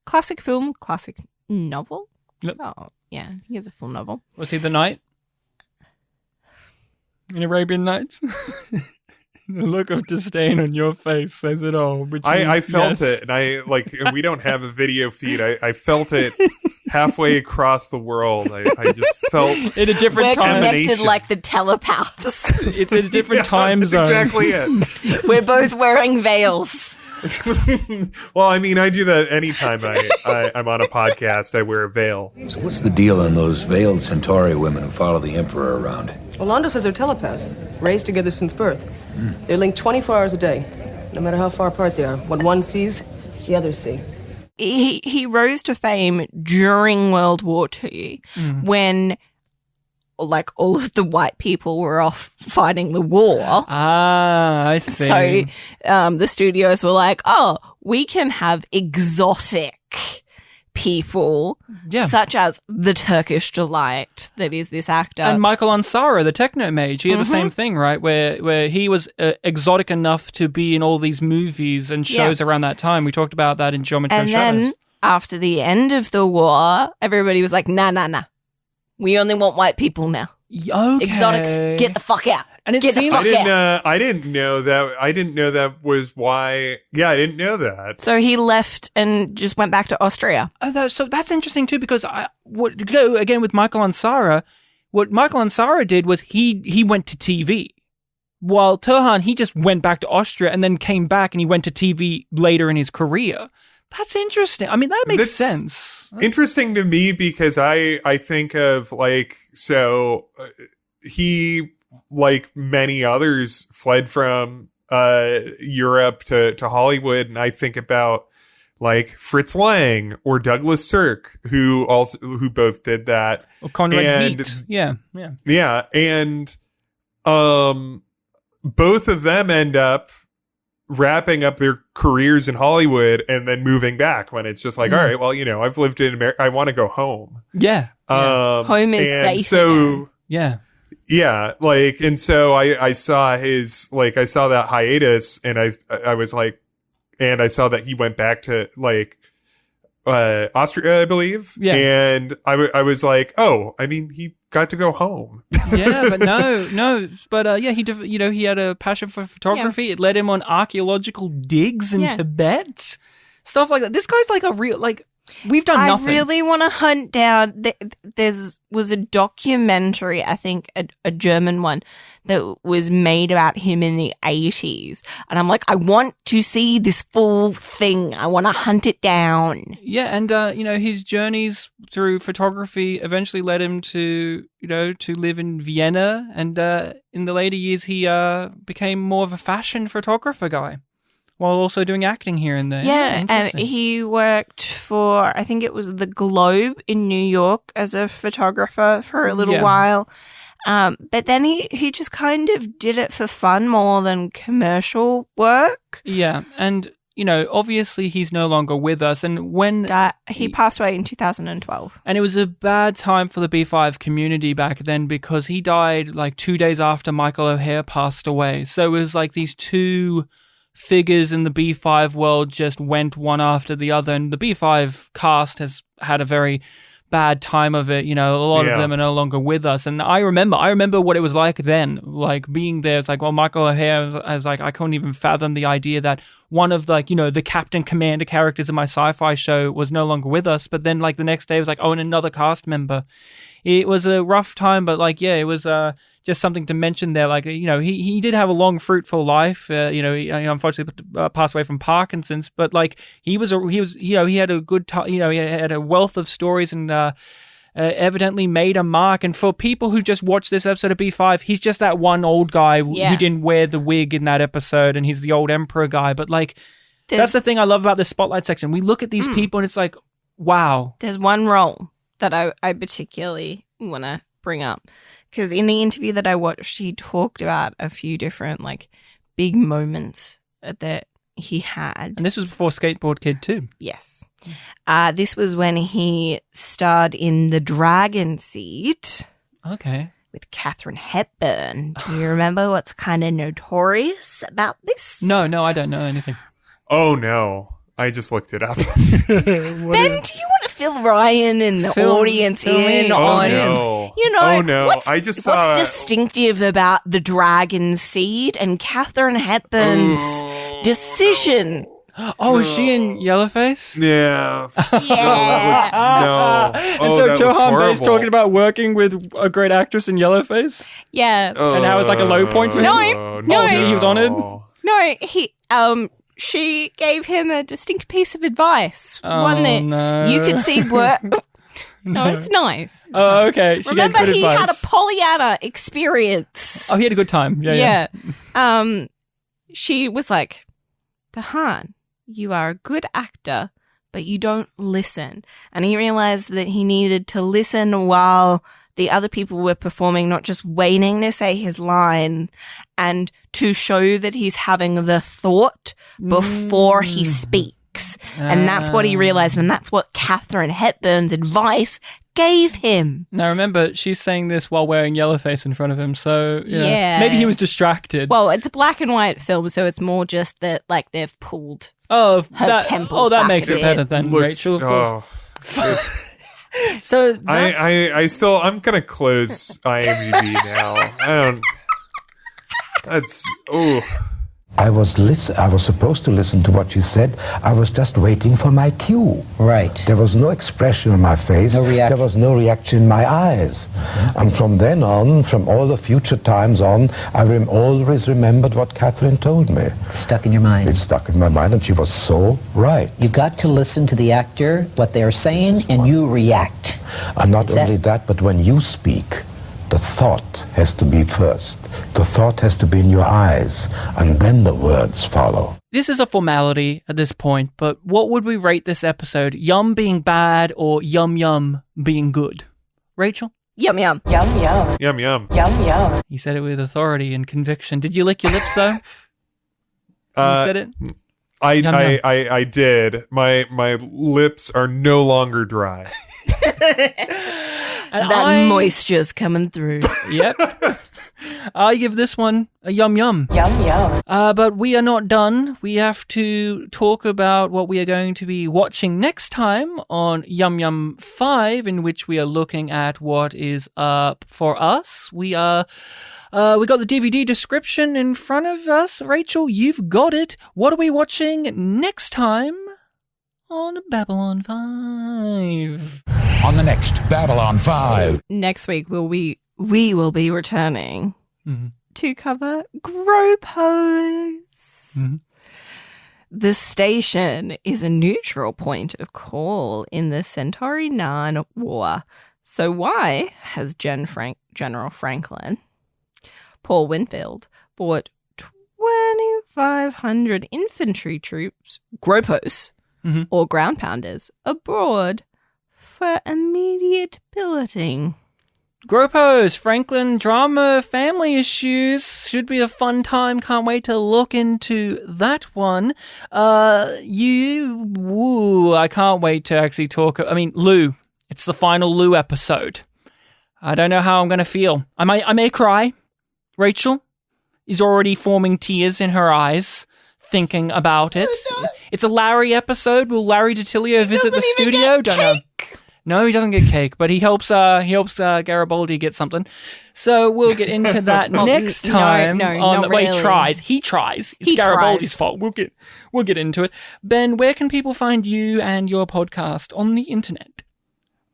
classic film, classic novel.
Yep.
Oh, yeah, he has a full novel.
Was he the knight in Arabian Nights? The look of disdain on your face says it all.
I felt it, and we don't have a video feed. I felt it halfway across the world. I just felt
in a different time.
We're connected like the telepaths.
It's a different time zone.
That's exactly it.
We're both wearing veils.
Well, I mean, I do that anytime I'm on a podcast. I wear a veil.
So what's the deal on those veiled Centauri women who follow the Emperor around?
Orlando says they're telepaths, raised together since birth. They're linked 24 hours a day, no matter how far apart they are. What one sees, the others see.
He rose to fame during World War II when, like, all of the white people were off fighting the war.
Ah, I see.
So the studios were like, oh, we can have exotic people such as the Turkish Delight that is this actor.
And Michael Ansara, the techno mage, he had the same thing, right? Where he was exotic enough to be in all these movies and shows around that time. We talked about that in Geometry of Shadows.
And then after the end of the war, everybody was like, nah. We only want white people now.
Okay.
Exotics, get the fuck out.
And it seems
I didn't know that was why. Yeah, I didn't know that.
So he left and just went back to Austria.
So that's interesting too, because to go again with Michael Ansara, what Michael Ansara did was he went to TV, while Turhan, he just went back to Austria and then came back and he went to TV later in his career. That's interesting. I mean, that makes sense. That's
interesting to me because I think of he, like many others, fled from Europe to Hollywood, and I think about like Fritz Lang or Douglas Sirk, who both did that.
Or Conrad Veidt. Yeah.
And both of them end up wrapping up their careers in Hollywood and then moving back when it's just like, all right, well, I've lived in America. I want to go home.
Yeah.
Home is safe.
So
yeah.
Yeah. Like, and so I saw I saw that hiatus and I was like, and I saw that he went back to like, Austria, I believe. Yeah. And I was like, oh, I mean, he got to go home.
Yeah, but no. But he had a passion for photography. Yeah. It led him on archaeological digs in Tibet, stuff like that. This guy's like a real, like, we've done nothing.
I really want to hunt down. There was a documentary, I think a German one, that was made about him in the 80s. And I'm like, I want to see this full thing. I want to hunt it down.
Yeah, and, his journeys through photography eventually led him to live in Vienna. And in the later years, he became more of a fashion photographer guy, while also doing acting here and there.
Yeah, and he worked for, I think it was the Globe in New York as a photographer for a little while. But then he just kind of did it for fun more than commercial work.
Yeah, and, obviously he's no longer with us. And when
he passed away in 2012.
And it was a bad time for the B5 community back then because he died like 2 days after Michael O'Hare passed away. So it was like these two figures in the B5 world just went one after the other, and the B5 cast has had a very bad time of it. A lot of them are no longer with us, and I remember what it was like then, like being there. It's like, well, Michael O'Hare, I was like, I couldn't even fathom the idea that one of the Captain Commander characters in my sci-fi show was no longer with us. But then like the next day it was like, oh, and another cast member. It was a rough time, but it was just something to mention there. Like, he did have a long, fruitful life. He unfortunately passed away from Parkinson's, but like he had a good time. He had a wealth of stories and evidently made a mark. And for people who just watched this episode of B5, he's just that one old guy who didn't wear the wig in that episode, and he's the old Emperor guy. But like, that's the thing I love about this spotlight section. We look at these people and it's like, wow.
There's one role that I particularly want to bring up, because in the interview that I watched, he talked about a few different like big moments that he had.
And this was before Skateboard Kid too.
Yes. This was when he starred in The Dragon Seed.
Okay.
With Katharine Hepburn. Do you remember what's kind of notorious about this?
No, I don't know anything.
Oh no. I just looked it up.
Ben, do you want to fill Ryan and the audience in on, what's distinctive about The Dragon Seed and Katharine Hepburn's decision?
Oh, is she in Yellowface?
Yeah.
Yeah.
No.
And so Johan Bay's talking about working with a great actress in Yellowface?
Yeah.
And how it's like a low point for him?
No.
He was honored?
No, he... she gave him a distinct piece of advice. One that you could see work. No, it's nice.
Okay. She
Remember,
gave good
he
advice.
had a Pollyanna experience.
Oh, he had a good time. Yeah.
She was like, Dahan, you are a good actor, but you don't listen. And he realized that he needed to listen while the other people were performing, not just waiting to say his line, and to show that he's having the thought before he speaks. And that's what he realized, and that's what Katharine Hepburn's advice gave him.
Now, remember, she's saying this while wearing yellowface in front of him, so maybe he was distracted.
Well, it's a black and white film, so it's more just that, like, they've pulled her temples.
Oh, that
back
makes
a
it
bit.
better than Rachel, of course. So
I'm gonna close IMDb now.
I was supposed to listen to what she said. I was just waiting for my cue.
Right.
There was no expression on my face.
No reaction.
There was no reaction in my eyes. And from then on, from all the future times on, I always remembered what Katharine told me.
Stuck in your mind.
It stuck in my mind, and she was so right.
You got to listen to the actor, what they're saying, and you react.
And not only that, but when you speak, the thought has to be first. The thought has to be in your eyes, and then the words follow.
This is a formality at this point, but what would we rate this episode? Yum being bad or Yum Yum being good? Rachel?
Yum Yum.
Yum Yum.
Yum Yum.
Yum Yum.
You said it with authority and conviction. Did you lick your lips, though? You said it?
I did. My lips are no longer dry.
And that moisture's coming through.
Yep. I give this one a yum yum.
Yum yum.
But we are not done. We have to talk about what we are going to be watching next time on Yum Yum 5, in which we are looking at what is up for us. We got the DVD description in front of us. Rachel, you've got it. What are we watching next time on Babylon 5?
On the next Babylon 5.
Next week, we will be returning to cover Gropos. The station is a neutral point of call in the Centauri 9 war. So why has General Franklin, Paul Winfield, brought 2,500 infantry troops, Gropos, or ground pounders, abroad for immediate billeting?
Gropos, Franklin drama, family issues. Should be a fun time. Can't wait to look into that one. I can't wait to actually talk. I mean, Lou. It's the final Lou episode. I don't know how I'm going to feel. I may cry. Rachel is already forming tears in her eyes, thinking about it. It's a Larry episode. Will Larry DiTilio visit the studio? Don't know. No, he doesn't get cake, but he helps Garibaldi get something. So we'll get into that next time.
Not
Well,
really.
He tries. It's Garibaldi's fault. We'll get into it. Ben, where can people find you and your podcast on the internet?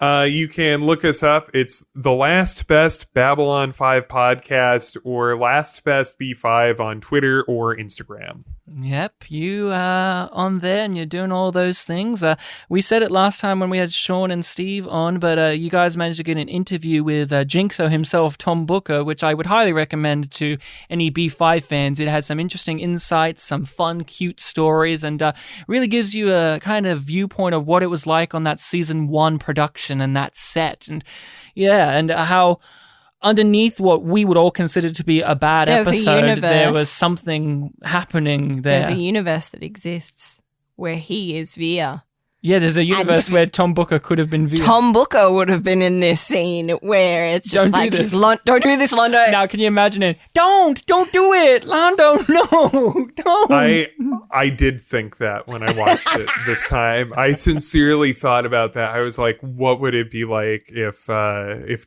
You can look us up. It's the Last Best Babylon 5 podcast or Last Best B5 on Twitter or Instagram.
Yep, you are on there and you're doing all those things. We said it last time when we had Sean and Steve on, but you guys managed to get an interview with Jinxo himself, Tom Booker, which I would highly recommend to any B5 fans. It has some interesting insights, some fun, cute stories, and really gives you a kind of viewpoint of what it was like on that season 1 production and that set. And yeah, and how underneath what we would all consider to be a bad episode, there was something happening there.
There's a universe that exists where he is Via.
Yeah, there's a universe where Tom Booker could have been Via.
Tom Booker would have been in this scene where it's just
don't do this.
Don't do this, Londo.
Now, can you imagine it? Don't do it, Londo. No, don't.
I did think that when I watched it this time. I sincerely thought about that. I was like, what would it be like if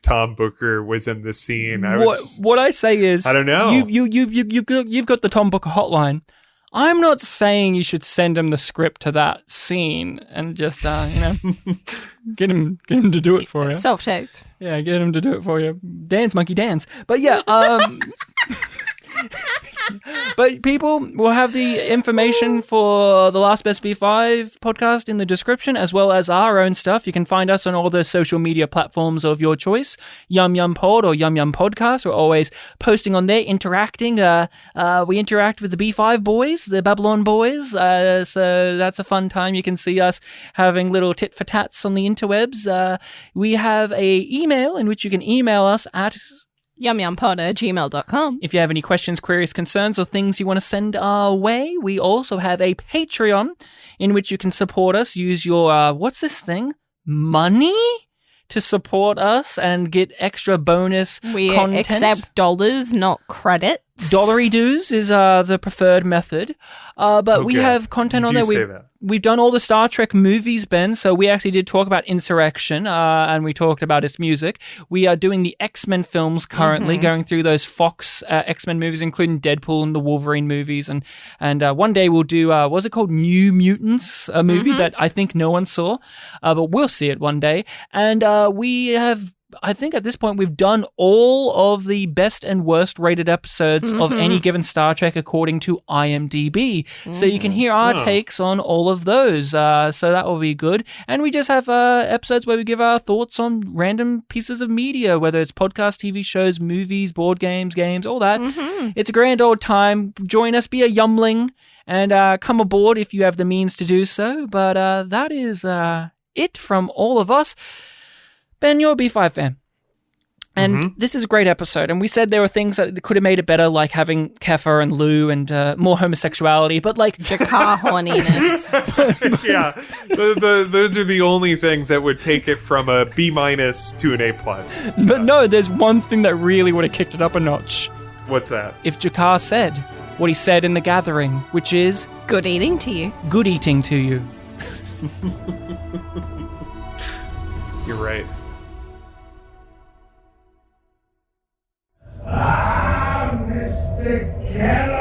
Tom Booker was in this scene?
What I say is,
I don't know.
You've got the Tom Booker hotline. I'm not saying you should send him the script to that scene and just, get him to do it for you.
Self-tape.
Yeah, get him to do it for you. Dance, monkey, dance. But yeah, But people will have the information for the Last Best B5 podcast in the description, as well as our own stuff. You can find us on all the social media platforms of your choice. YumYumPod or YumYumPodcast. We're always posting on there, interacting. We interact with the B5 boys, the Babylon boys. So that's a fun time. You can see us having little tit for tats on the interwebs. We have a email in which you can email us at
yumyumpod@gmail.com.
If you have any questions, queries, concerns, or things you want to send our way, we also have a Patreon in which you can support us. Use your, what's this thing? Money? To support us and get extra bonus content.
We accept dollars, not credits.
Dollary dues is the preferred method. But we have content on there. We've done all the Star Trek movies, Ben, so we actually did talk about Insurrection, and we talked about its music. We are doing the X-Men films currently, going through those Fox X-Men movies, including Deadpool and the Wolverine movies. And one day we'll do, what's it called? New Mutants, a movie that I think no one saw, but we'll see it one day. And we have... I think at this point we've done all of the best and worst rated episodes of any given Star Trek according to IMDb. So you can hear our takes on all of those. So that will be good. And we just have episodes where we give our thoughts on random pieces of media, whether it's podcasts, TV shows, movies, board games, all that. It's a grand old time. Join us, be a yumling, and come aboard if you have the means to do so. But that is it from all of us. Ben, you're a B5 fan. And this is a great episode. And we said there were things that could have made it better, like having Kefir and Lou and more homosexuality. But like...
Jakar horniness.
Yeah. Those are the only things that would take it from a B- to an A+.
But no, there's one thing that really would have kicked it up a notch.
What's that?
If Jakar said what he said in The Gathering, which is...
Good eating to you.
Good eating to you.
You're right.
Mr. Kelly.